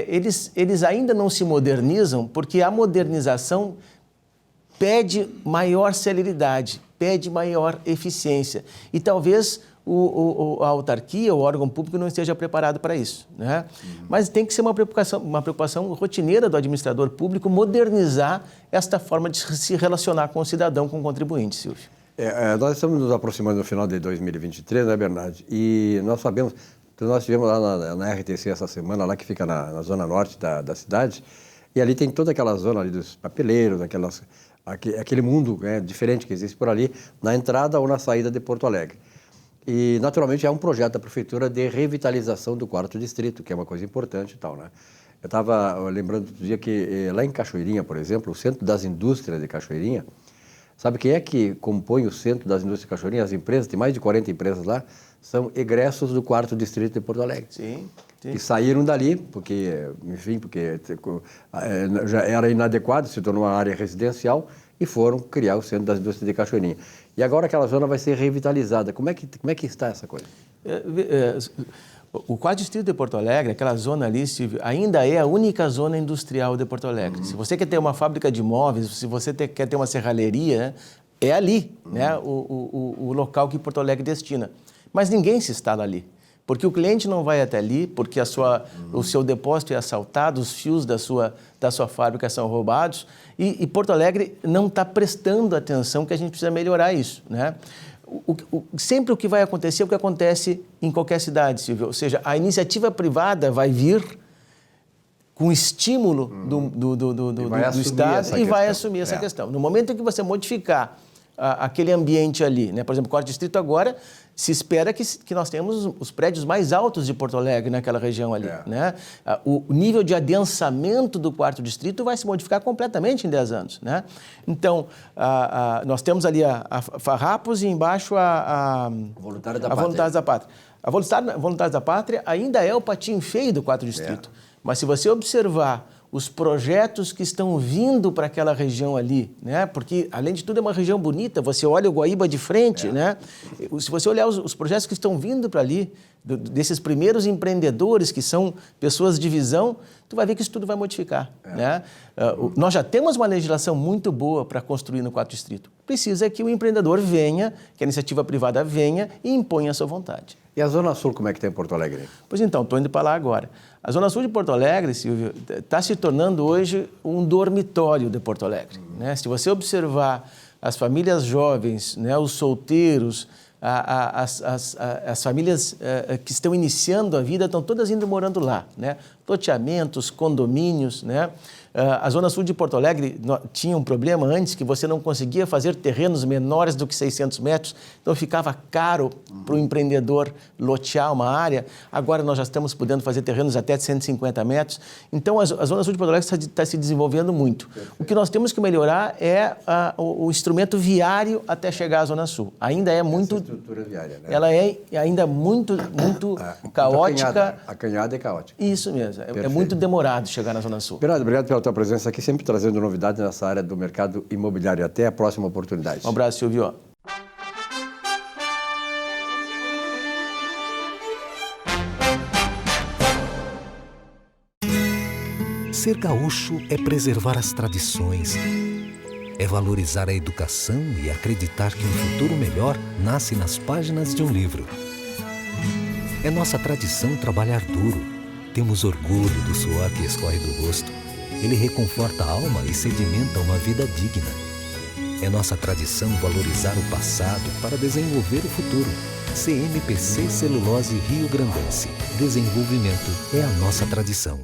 Eles ainda não se modernizam porque a modernização pede maior celeridade, pede maior eficiência. E talvez a autarquia, o órgão público não esteja preparado para isso, né? Mas tem que ser uma preocupação rotineira do administrador público modernizar esta forma de se relacionar com o cidadão, com o contribuinte, Silvio. Nós estamos nos aproximando do final de 2023, né, Bernardo? E nós sabemos, nós estivemos lá na RTC essa semana, lá que fica na zona norte da cidade, e ali tem toda aquela zona ali dos papeleiros, aquele mundo diferente que existe por ali, na entrada ou na saída de Porto Alegre. E, naturalmente, é um projeto da Prefeitura de revitalização do 4º Distrito, que é uma coisa importante e tal, né? Eu estava lembrando do dia que lá em Cachoeirinha, por exemplo, o Centro das Indústrias de Cachoeirinha, sabe quem é que compõe o Centro das Indústrias de Cachoeirinha? As empresas, tem mais de 40 empresas lá, são egressos do 4º Distrito de Porto Alegre. Sim. Que saíram dali, porque já era inadequado, se tornou uma área residencial, e foram criar o Centro das Indústrias de Cachoeirinha. E agora aquela zona vai ser revitalizada. Como é que está essa coisa? O 4º Distrito de Porto Alegre, aquela zona ali, Silvio, ainda é a única zona industrial de Porto Alegre. Se você quer ter uma fábrica de móveis, se você quer ter uma serralheria, né, é ali, né, o local que Porto Alegre destina. Mas ninguém se instala ali, porque o cliente não vai até ali, porque o seu depósito é assaltado, os fios da sua fábrica são roubados, e Porto Alegre não está prestando atenção que a gente precisa melhorar isso, né? Sempre o que vai acontecer é o que acontece em qualquer cidade, Silvio. Ou seja, a iniciativa privada vai vir com estímulo do Estado e vai assumir essa questão. No momento em que você modificar aquele ambiente ali, né? Por exemplo, o 4º Distrito agora, se espera que nós tenhamos os prédios mais altos de Porto Alegre naquela região ali, né? O nível de adensamento do 4º Distrito vai se modificar completamente em 10 anos, né? Então, nós temos ali a Farrapos e embaixo a Voluntários da Pátria. A Voluntários da Pátria ainda é o patinho feio do 4º Distrito, mas se você observar os projetos que estão vindo para aquela região ali, né? Porque, além de tudo, é uma região bonita, você olha o Guaíba de frente, né? Se você olhar os projetos que estão vindo para ali, desses primeiros empreendedores que são pessoas de visão, tu vai ver que isso tudo vai modificar, né? Nós já temos uma legislação muito boa para construir no 4º Distrito. Precisa que o empreendedor venha, que a iniciativa privada venha e imponha a sua vontade. E a Zona Sul, como é que está em Porto Alegre? Pois então, estou indo para lá agora. A Zona Sul de Porto Alegre, Silvio, está se tornando hoje um dormitório de Porto Alegre, né? Se você observar as famílias jovens, né, os solteiros, as famílias que estão iniciando a vida estão todas indo morando lá, né? Loteamentos, condomínios, né? A Zona Sul de Porto Alegre tinha um problema antes que você não conseguia fazer terrenos menores do que 600 metros, então ficava caro para o empreendedor lotear uma área. Agora nós já estamos podendo fazer terrenos até 150 metros. Então a Zona Sul de Porto Alegre está se desenvolvendo muito. Perfeito. O que nós temos que melhorar é o instrumento viário até chegar à Zona Sul. Ainda é muito... Essa estrutura viária, né? Ela é ainda muito caótica. Acanhada e caótica. Isso mesmo. É muito demorado chegar na Zona Sul. Bernardo, obrigado pela tua presença aqui, sempre trazendo novidades nessa área do mercado imobiliário. Até a próxima oportunidade. Um abraço, Silvio. Ser gaúcho é preservar as tradições, é valorizar a educação e acreditar que um futuro melhor nasce nas páginas de um livro. É nossa tradição trabalhar duro. Temos orgulho do suor que escorre do rosto. Ele reconforta a alma e sedimenta uma vida digna. É nossa tradição valorizar o passado para desenvolver o futuro. CMPC Celulose Rio Grandense. Desenvolvimento é a nossa tradição.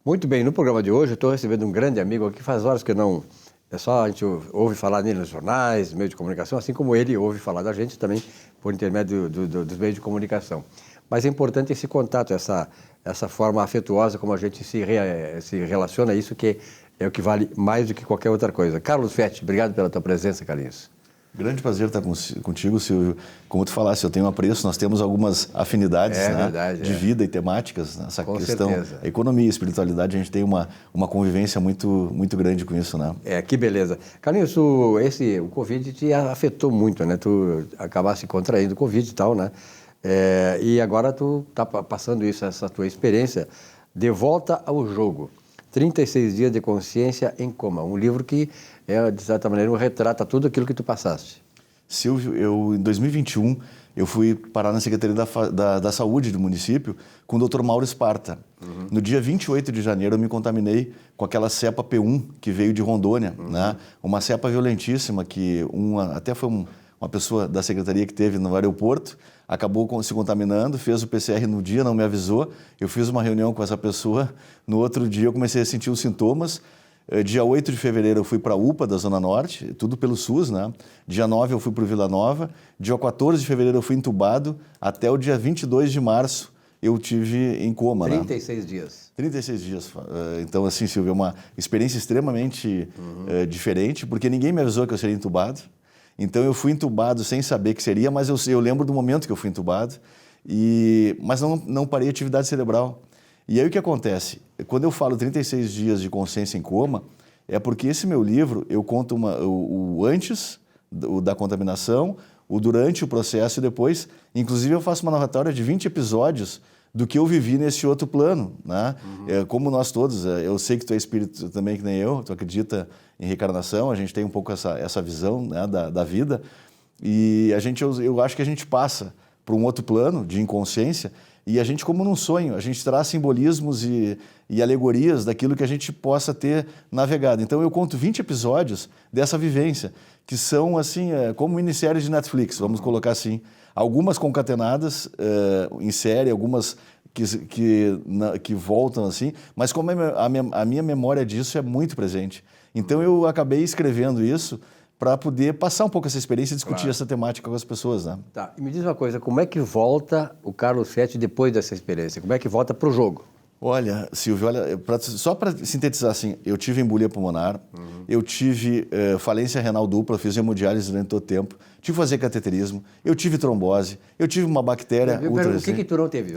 Muito bem, no programa de hoje eu estou recebendo um grande amigo aqui, faz horas que não... É só a gente ouve falar nele nos jornais, meios de comunicação, assim como ele ouve falar da gente também por intermédio dos meios de comunicação. Mas é importante esse contato, essa forma afetuosa como a gente se relaciona, isso que é o que vale mais do que qualquer outra coisa. Carlos Fetti, obrigado pela tua presença, Carlinhos. Grande prazer estar contigo, Silvio. Como tu falaste, eu tenho apreço, nós temos algumas afinidades de vida e temáticas nessa questão. Certeza. Economia e espiritualidade, a gente tem uma convivência muito grande com isso, né? Que beleza. Carlinhos, o Covid te afetou muito, né? Tu acabaste contraindo o Covid e tal, né? E agora tu está passando essa tua experiência de volta ao jogo. 36 dias de consciência em coma. Um livro que, de certa maneira, retrata tudo aquilo que tu passaste. Silvio, em 2021, eu fui parar na Secretaria da Saúde do município com o Dr. Mauro Esparta. Uhum. No dia 28 de janeiro, eu me contaminei com aquela cepa P1 que veio de Rondônia, né? Uma cepa violentíssima que até foi uma pessoa da secretaria que teve no aeroporto, acabou se contaminando, fez o PCR no dia, não me avisou. Eu fiz uma reunião com essa pessoa. No outro dia eu comecei a sentir os sintomas. Dia 8 de fevereiro eu fui para a UPA da Zona Norte, tudo pelo SUS, né? Dia 9 eu fui para o Vila Nova. Dia 14 de fevereiro eu fui entubado. Até o dia 22 de março eu tive em coma. 36 dias. 36 dias. Então, assim, Silvio, é uma experiência extremamente diferente, porque ninguém me avisou que eu seria entubado. Então, eu fui entubado sem saber que seria, mas eu lembro do momento que eu fui entubado, mas não parei a atividade cerebral. E aí o que acontece? Quando eu falo 36 dias de consciência em coma, é porque esse meu livro, eu conto o antes da contaminação, o durante o processo e depois. Inclusive, eu faço uma narratória de 20 episódios do que eu vivi nesse outro plano, né? Como nós todos, eu sei que tu é espírito também, que nem eu, tu acredita em reencarnação, a gente tem um pouco essa visão, né, da vida, e eu acho que a gente passa para um outro plano de inconsciência, e a gente, como num sonho, a gente traz simbolismos e alegorias daquilo que a gente possa ter navegado. Então eu conto 20 episódios dessa vivência, que são assim, como minisséries de Netflix, vamos colocar assim. Algumas concatenadas em série, algumas que voltam assim, mas como a minha memória disso é muito presente. Então eu acabei escrevendo isso para poder passar um pouco essa experiência e discutir essa temática com as pessoas, né? Tá, e me diz uma coisa, como é que volta o Carlos Fetti depois dessa experiência? Como é que volta para o jogo? Olha, Silvio, só para sintetizar assim, eu tive embolia pulmonar, eu tive falência renal dupla, fiz hemodiálise durante todo o tempo, tive que fazer cateterismo, eu tive trombose, eu tive uma bactéria O que tu não teve?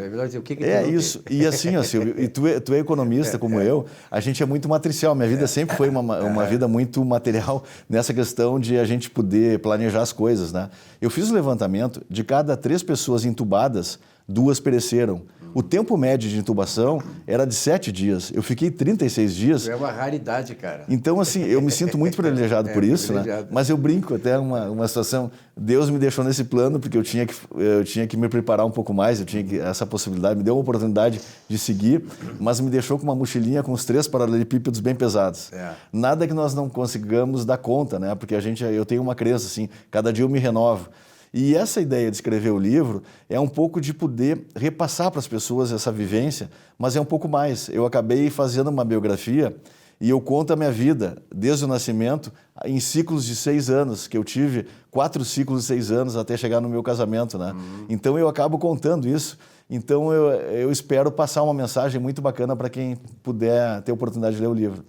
Isso. E assim, ó, Silvio, e tu é economista como eu, a gente é muito matricial. Minha vida sempre foi uma vida muito material nessa questão de a gente poder planejar as coisas, né? Eu fiz o levantamento, de cada 3 pessoas entubadas, 2 pereceram. O tempo médio de intubação era de 7 dias. Eu fiquei 36 dias. É uma raridade, cara. Então, assim, eu me sinto muito privilegiado por isso, né? Mas eu brinco até uma situação. Deus me deixou nesse plano porque eu tinha que me preparar um pouco mais, essa possibilidade, me deu uma oportunidade de seguir, mas me deixou com uma mochilinha com os 3 paralelepípedos bem pesados. Nada que nós não consigamos dar conta, né? Porque eu tenho uma crença, assim, cada dia eu me renovo. E essa ideia de escrever o livro é um pouco de poder repassar para as pessoas essa vivência, mas é um pouco mais. Eu acabei fazendo uma biografia e eu conto a minha vida, desde o nascimento, em ciclos de 6 anos, que eu tive 4 ciclos de 6 anos até chegar no meu casamento, né? Então eu acabo contando isso. Então eu espero passar uma mensagem muito bacana para quem puder ter a oportunidade de ler o livro.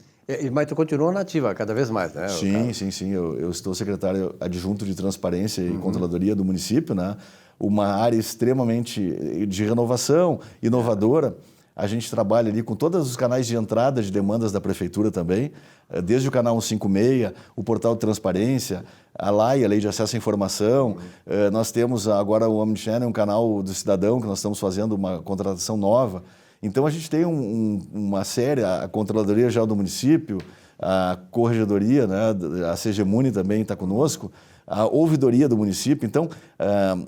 Mas tu continua nativa cada vez mais, né? Sim. Eu estou secretário adjunto de Transparência e Controladoria do município, né? Uma área extremamente de renovação, inovadora. A gente trabalha ali com todos os canais de entrada de demandas da Prefeitura também, desde o canal 156, o portal de transparência, a LAI, a Lei de Acesso à Informação. Nós temos agora o Omnichannel, um canal do cidadão, que nós estamos fazendo uma contratação nova. Então, a gente tem uma série, a Controladoria Geral do Município, a Corregedoria, né, a CGMUNI também está conosco, a Ouvidoria do município, então,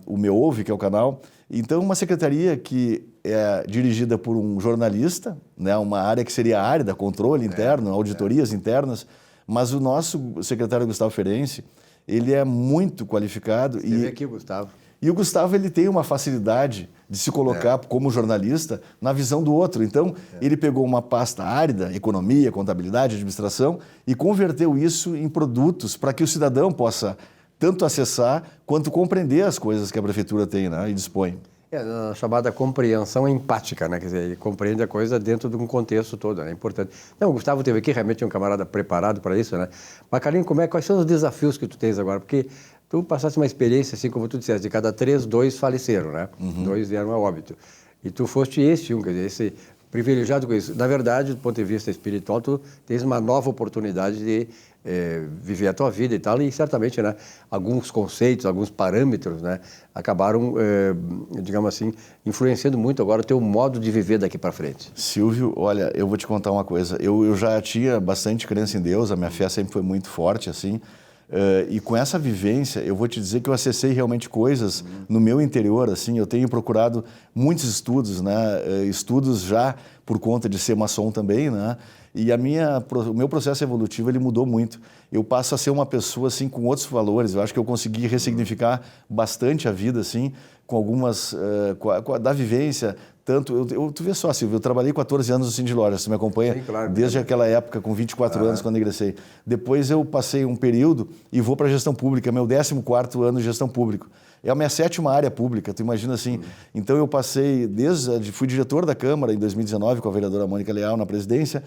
o Meu Ouve, que é o canal. Então, uma secretaria que é dirigida por um jornalista, né, uma área que seria a área da controle interno, auditorias internas, mas o nosso secretário Gustavo Ferenci, ele é muito qualificado. Esteve aqui, Gustavo. E o Gustavo, ele tem uma facilidade de se colocar como jornalista na visão do outro. Então, ele pegou uma pasta árida, economia, contabilidade, administração, e converteu isso em produtos para que o cidadão possa tanto acessar quanto compreender as coisas que a prefeitura tem, né, e dispõe. A chamada compreensão empática, né? Quer dizer, ele compreende a coisa dentro de um contexto todo, né? É importante. Não, o Gustavo teve aqui, realmente é um camarada preparado para isso, né? Mas, Carlinhos, quais são os desafios que tu tens agora? Porque tu passaste uma experiência, assim como tu disseste, de cada 3, 2 faleceram, né? 2 vieram a óbito. E tu foste esse um, quer dizer, esse privilegiado com isso. Na verdade, do ponto de vista espiritual, tu tens uma nova oportunidade de viver a tua vida e tal, e certamente, né, alguns conceitos, alguns parâmetros, né, acabaram, digamos assim, influenciando muito agora o teu modo de viver daqui para frente. Silvio, olha, eu vou te contar uma coisa. Eu já tinha bastante crença em Deus, a minha fé sempre foi muito forte, assim, e com essa vivência, eu vou te dizer que eu acessei realmente coisas no meu interior, assim, eu tenho procurado muitos estudos, né, estudos já por conta de ser maçom também, né, e o meu processo evolutivo, ele mudou muito. Eu passo a ser uma pessoa, assim, com outros valores. Eu acho que eu consegui ressignificar bastante a vida, assim, com algumas, da vivência. Tanto, tu vê só, Silvio, eu trabalhei 14 anos no Cindy Lojas, você me acompanha? Sim, claro. Desde aquela época, com 24 anos, quando ingressei. Depois eu passei um período e vou para a gestão pública, meu 14º ano de gestão pública. É a minha 7ª área pública, tu imagina assim. Então eu passei, fui diretor da Câmara em 2019 com a vereadora Mônica Leal na presidência,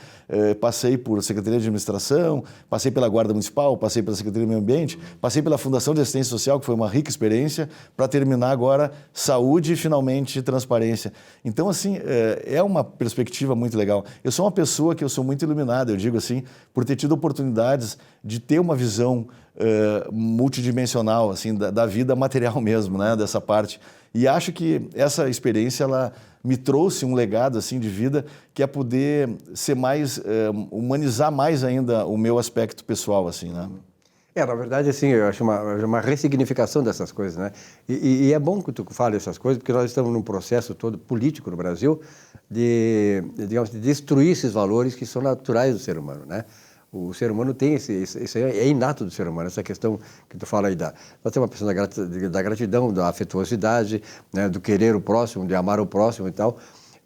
passei por Secretaria de Administração, passei pela Guarda Municipal, passei pela Secretaria do Meio Ambiente, passei pela Fundação de Assistência Social, que foi uma rica experiência, para terminar agora saúde e finalmente transparência. Então assim, é uma perspectiva muito legal. Eu sou uma pessoa que eu sou muito iluminada, eu digo assim, por ter tido oportunidades de ter uma visão multidimensional, assim, da vida material mesmo, né, dessa parte. E acho que essa experiência, ela me trouxe um legado, assim, de vida, que é poder ser mais, humanizar mais ainda o meu aspecto pessoal, assim, né. Na verdade, assim, eu acho uma ressignificação dessas coisas, né? E é bom que tu fale essas coisas, porque nós estamos num processo todo político no Brasil de, digamos, de destruir esses valores que são naturais do ser humano, né? O ser humano tem isso é inato do ser humano, essa questão que tu fala aí nós temos uma questão da gratidão, da afetuosidade, né, do querer o próximo, de amar o próximo e tal.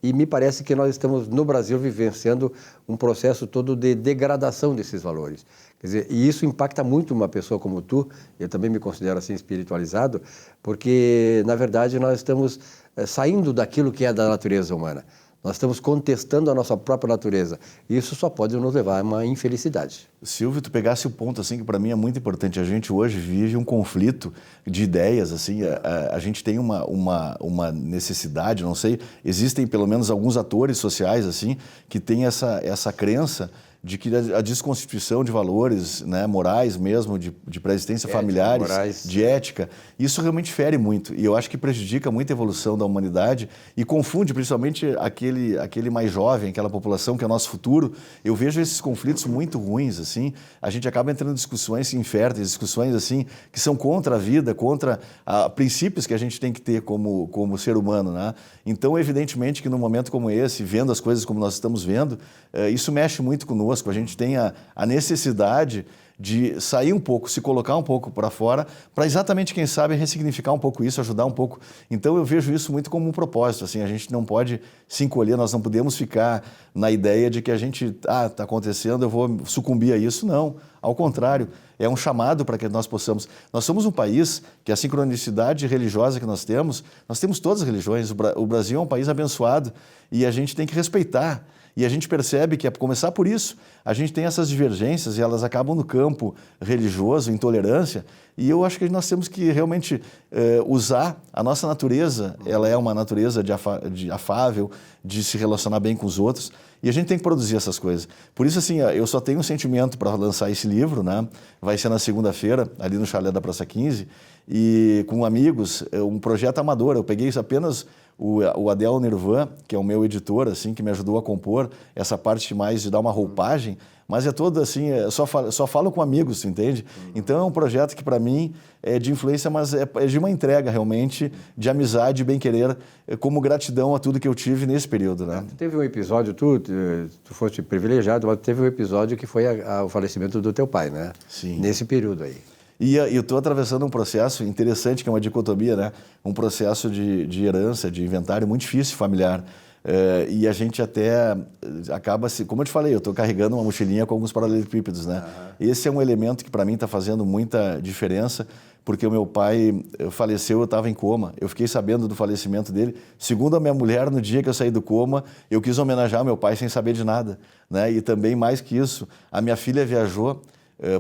E me parece que nós estamos no Brasil vivenciando um processo todo de degradação desses valores. Quer dizer, e isso impacta muito uma pessoa como tu, eu também me considero assim espiritualizado, porque na verdade nós estamos saindo daquilo que é da natureza humana. Nós estamos contestando a nossa própria natureza. E isso só pode nos levar a uma infelicidade. Silvio, tu pegasse o ponto assim que para mim é muito importante. A gente hoje vive um conflito de ideias, assim. A gente tem uma necessidade, não sei. Existem pelo menos alguns atores sociais assim que têm essa crença de que a desconstituição de valores, né, morais mesmo, de pré-existência familiares, morais, de ética, isso realmente fere muito. E eu acho que prejudica muito a evolução da humanidade e confunde principalmente aquele mais jovem, aquela população que é o nosso futuro. Eu vejo esses conflitos muito ruins, assim. A gente acaba entrando em discussões inférteis, discussões assim que são contra a vida, contra princípios que a gente tem que ter como ser humano, né? Então, evidentemente que num momento como esse, vendo as coisas como nós estamos vendo, isso mexe muito conosco. A gente tem a necessidade de sair um pouco, se colocar um pouco para fora, para exatamente, quem sabe, ressignificar um pouco isso, ajudar um pouco. Então eu vejo isso muito como um propósito, assim, a gente não pode se encolher, nós não podemos ficar na ideia de que a gente, está acontecendo, eu vou sucumbir a isso, não. Ao contrário, é um chamado para que nós possamos. Nós somos um país que a sincronicidade religiosa que nós temos todas as religiões, o Brasil é um país abençoado e a gente tem que respeitar. E a gente percebe que, a começar por isso, a gente tem essas divergências e elas acabam no campo religioso, intolerância, e eu acho que nós temos que realmente usar a nossa natureza, ela é uma natureza de afável, de se relacionar bem com os outros, e a gente tem que produzir essas coisas. Por isso, assim, eu só tenho um sentimento para lançar esse livro, né? Vai ser na segunda-feira, ali no Chalé da Praça 15, e com amigos, um projeto amador, eu peguei apenas o Adel Nirvan, que é o meu editor, assim, que me ajudou a compor essa parte mais de dar uma roupagem, mas é todo assim, só falo com amigos, entende? Então é um projeto que para mim é de influência, mas é de uma entrega realmente, de amizade e bem-querer, como gratidão a tudo que eu tive nesse período, né? Teve um episódio, tu foste privilegiado, mas teve um episódio que foi o falecimento do teu pai, né? Sim. Nesse período aí. E eu estou atravessando um processo interessante, que é uma dicotomia, né? Um processo de herança, de inventário muito difícil, familiar. E a gente até acaba como eu te falei, eu estou carregando uma mochilinha com alguns paralelepípedos, né? Esse é um elemento que para mim está fazendo muita diferença, porque o meu pai faleceu, eu estava em coma. Eu fiquei sabendo do falecimento dele. Segundo a minha mulher, no dia que eu saí do coma, eu quis homenagear meu pai sem saber de nada, né? E também, mais que isso, a minha filha viajou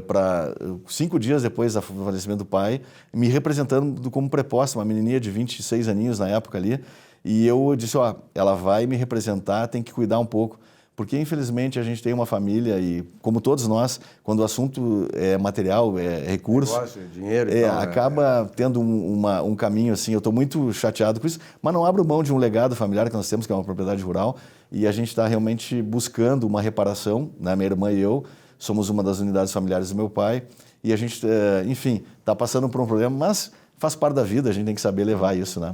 para 5 dias depois do falecimento do pai, me representando como preposta, uma menininha de 26 aninhos na época ali. E eu disse, ela vai me representar, tem que cuidar um pouco, porque infelizmente a gente tem uma família e, como todos nós, quando o assunto é material, é recurso, negócio, dinheiro e tal, acaba tendo um caminho assim. Eu estou muito chateado com isso, mas não abro mão de um legado familiar que nós temos, que é uma propriedade rural, e a gente está realmente buscando uma reparação, né? Minha irmã e eu somos uma das unidades familiares do meu pai, e a gente, enfim, está passando por um problema, mas faz parte da vida, a gente tem que saber levar isso, né?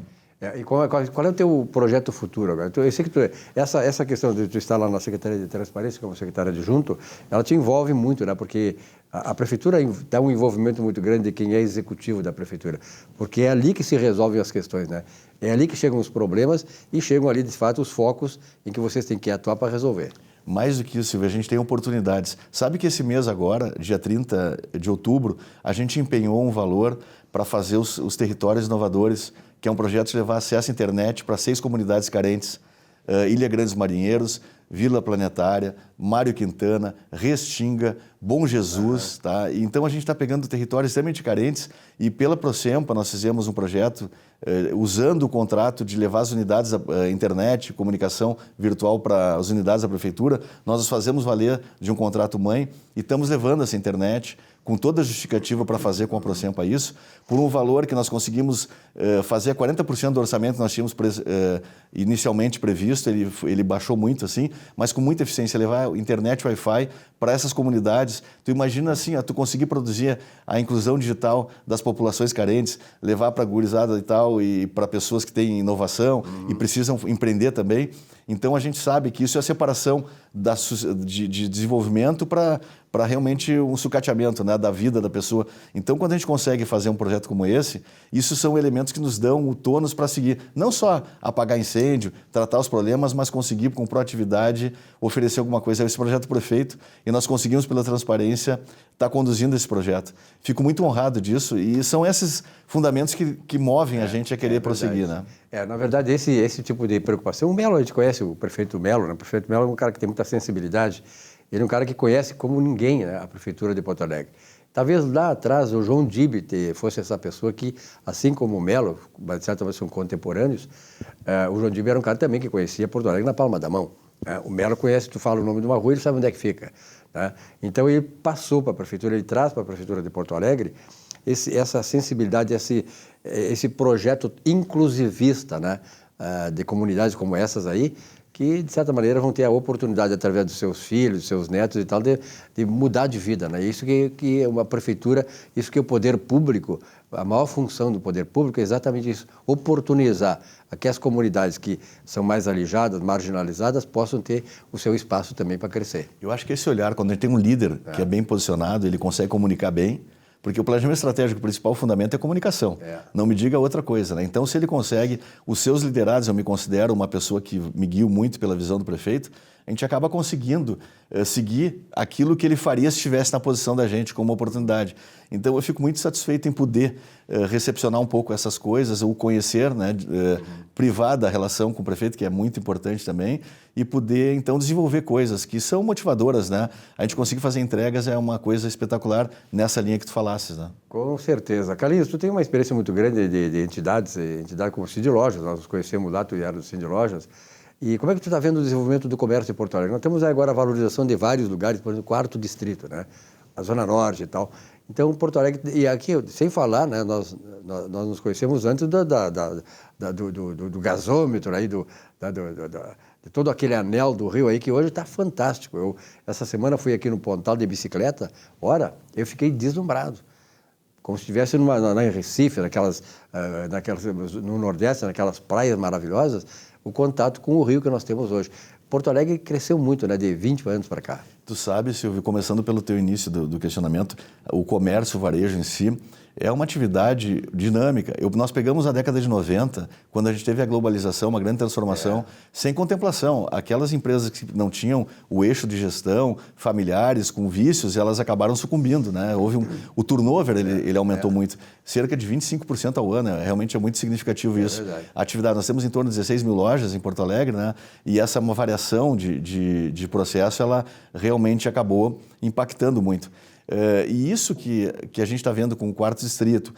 E qual é o teu projeto futuro agora? Eu sei que essa questão de tu estar lá na Secretaria de Transparência como secretária adjunto, ela te envolve muito, né? Porque a Prefeitura dá um envolvimento muito grande de quem é executivo da Prefeitura, porque é ali que se resolvem as questões, né? É ali que chegam os problemas e chegam ali, de fato, os focos em que vocês têm que atuar para resolver. Mais do que isso, Silvio, a gente tem oportunidades. Sabe que esse mês agora, dia 30 de outubro, a gente empenhou um valor para fazer os territórios inovadores, que é um projeto de levar acesso à internet para 6 comunidades carentes, Ilha Grandes Marinheiros, Vila Planetária, Mário Quintana, Restinga, Bom Jesus, tá? Então a gente está pegando territórios extremamente carentes e pela Procempa nós fizemos um projeto usando o contrato de levar as unidades da internet, comunicação virtual para as unidades da prefeitura, nós os fazemos valer de um contrato mãe e estamos levando essa internet com toda a justificativa para fazer com a Procempa isso, por um valor que nós conseguimos fazer 40% do orçamento que nós tínhamos inicialmente previsto, ele baixou muito assim, mas com muita eficiência, levar internet Wi-Fi para essas comunidades. Tu imagina assim, tu conseguir produzir a inclusão digital das populações carentes, levar para a gurizada e tal, e para pessoas que têm inovação e precisam empreender também. Então a gente sabe que isso é a separação de desenvolvimento para realmente um sucateamento, né, da vida da pessoa. Então quando a gente consegue fazer um projeto como esse, isso são elementos que nos dão o tônus para seguir. Não só apagar incêndio, tratar os problemas, mas conseguir com proatividade oferecer alguma coisa. Esse projeto foi feito e nós conseguimos pela transparência estar conduzindo esse projeto. Fico muito honrado disso e são esses fundamentos que movem a gente a querer prosseguir, né? Na verdade, esse tipo de preocupação, o Melo, a gente conhece o prefeito Melo, né? O prefeito Melo é um cara que tem muita sensibilidade, ele é um cara que conhece como ninguém, né, a Prefeitura de Porto Alegre. Talvez lá atrás o João Dib fosse essa pessoa que, assim como o Melo, de certa forma são contemporâneos, o João Dib era um cara também que conhecia Porto Alegre na palma da mão. O Melo conhece, tu fala o nome de uma rua, ele sabe onde é que fica. Né? Então ele passou para a Prefeitura, ele traz para a Prefeitura de Porto Alegre essa sensibilidade, esse projeto inclusivista, né, de comunidades como essas aí, que, de certa maneira, vão ter a oportunidade, através dos seus filhos, dos seus netos e tal, de mudar de vida, né? Isso que é uma prefeitura, isso que é o poder público, a maior função do poder público é exatamente isso, oportunizar que as comunidades que são mais alijadas, marginalizadas, possam ter o seu espaço também para crescer. Eu acho que esse olhar, quando a gente tem um líder que é bem posicionado, ele consegue comunicar bem, porque o planejamento estratégico, o principal fundamento é a comunicação. Não me diga outra coisa, né? Então, se ele consegue, os seus liderados, eu me considero uma pessoa que me guio muito pela visão do prefeito, a gente acaba conseguindo seguir aquilo que ele faria se estivesse na posição da gente como oportunidade. Então, eu fico muito satisfeito em poder recepcionar um pouco essas coisas, ou conhecer, né, privar da relação com o prefeito, que é muito importante também, e poder, então, desenvolver coisas que são motivadoras, né? A gente conseguir fazer entregas é uma coisa espetacular nessa linha que tu falasses, né? Com certeza. Carlinhos, tu tem uma experiência muito grande de entidades como o Cindy Lojas, nós nos conhecemos lá, tu era do Cindy Lojas. E como é que tu está vendo o desenvolvimento do comércio em Porto Alegre? Nós temos agora a valorização de vários lugares, por exemplo, o 4º distrito, né? A Zona Norte e tal. Então, Porto Alegre, e aqui, sem falar, né, nós nos conhecemos antes do gasômetro, aí, de todo aquele anel do Rio aí, que hoje está fantástico. Essa semana fui aqui no Pontal de bicicleta, eu fiquei deslumbrado. Como se estivesse em Recife, no Nordeste, naquelas praias maravilhosas, o contato com o Rio que nós temos hoje. Porto Alegre cresceu muito, né, de 20 anos para cá. Tu sabe, Silvio, começando pelo teu início do questionamento, o comércio, o varejo em si, é uma atividade dinâmica. Nós pegamos a década de 90, quando a gente teve a globalização, uma grande transformação, sem contemplação. Aquelas empresas que não tinham o eixo de gestão, familiares, com vícios, elas acabaram sucumbindo, né? Houve o turnover, ele aumentou muito. Cerca de 25% ao ano, realmente é muito significativo isso. A atividade, nós temos em torno de 16 mil lojas em Porto Alegre, né? E essa uma variação de processo, ela realmente acabou impactando muito. E isso que a gente está vendo com o Quarto Distrito,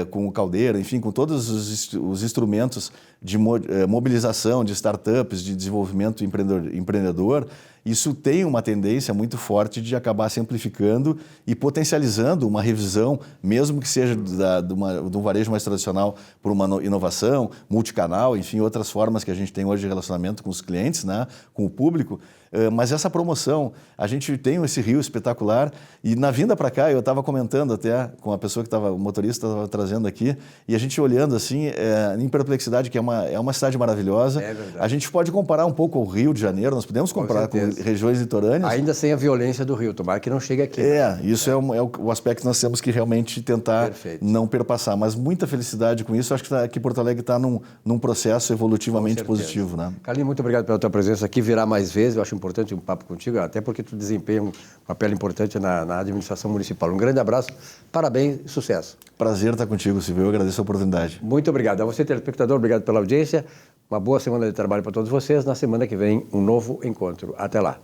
com o Caldeira, enfim, com todos os instrumentos de mobilização de startups, de desenvolvimento empreendedor, isso tem uma tendência muito forte de acabar simplificando e potencializando uma revisão, mesmo que seja de um varejo mais tradicional, por uma inovação, multicanal, enfim, outras formas que a gente tem hoje de relacionamento com os clientes, né, com o público. Mas essa promoção, a gente tem esse rio espetacular e na vinda para cá, eu estava comentando até com a pessoa que estava, o motorista estava trazendo aqui, e a gente olhando assim, em perplexidade, que é uma cidade maravilhosa. É verdade. A gente pode comparar um pouco ao Rio de Janeiro, nós podemos comparar com regiões litorâneas. Ainda sem a violência do Rio, tomara que não chegue aqui. Isso é o aspecto que nós temos que realmente tentar não perpassar, mas muita felicidade com isso. Acho que Porto Alegre está num processo evolutivamente positivo, né? Carlinhos, muito obrigado pela tua presença aqui, virá mais vezes, eu acho importante um papo contigo, até porque tu desempenha um papel importante na administração municipal. Um grande abraço, parabéns e sucesso. Prazer estar contigo, Silvio, eu agradeço a oportunidade. Muito obrigado. A você, telespectador, obrigado pela audiência. Uma boa semana de trabalho para todos vocês. Na semana que vem, um novo encontro. Até lá.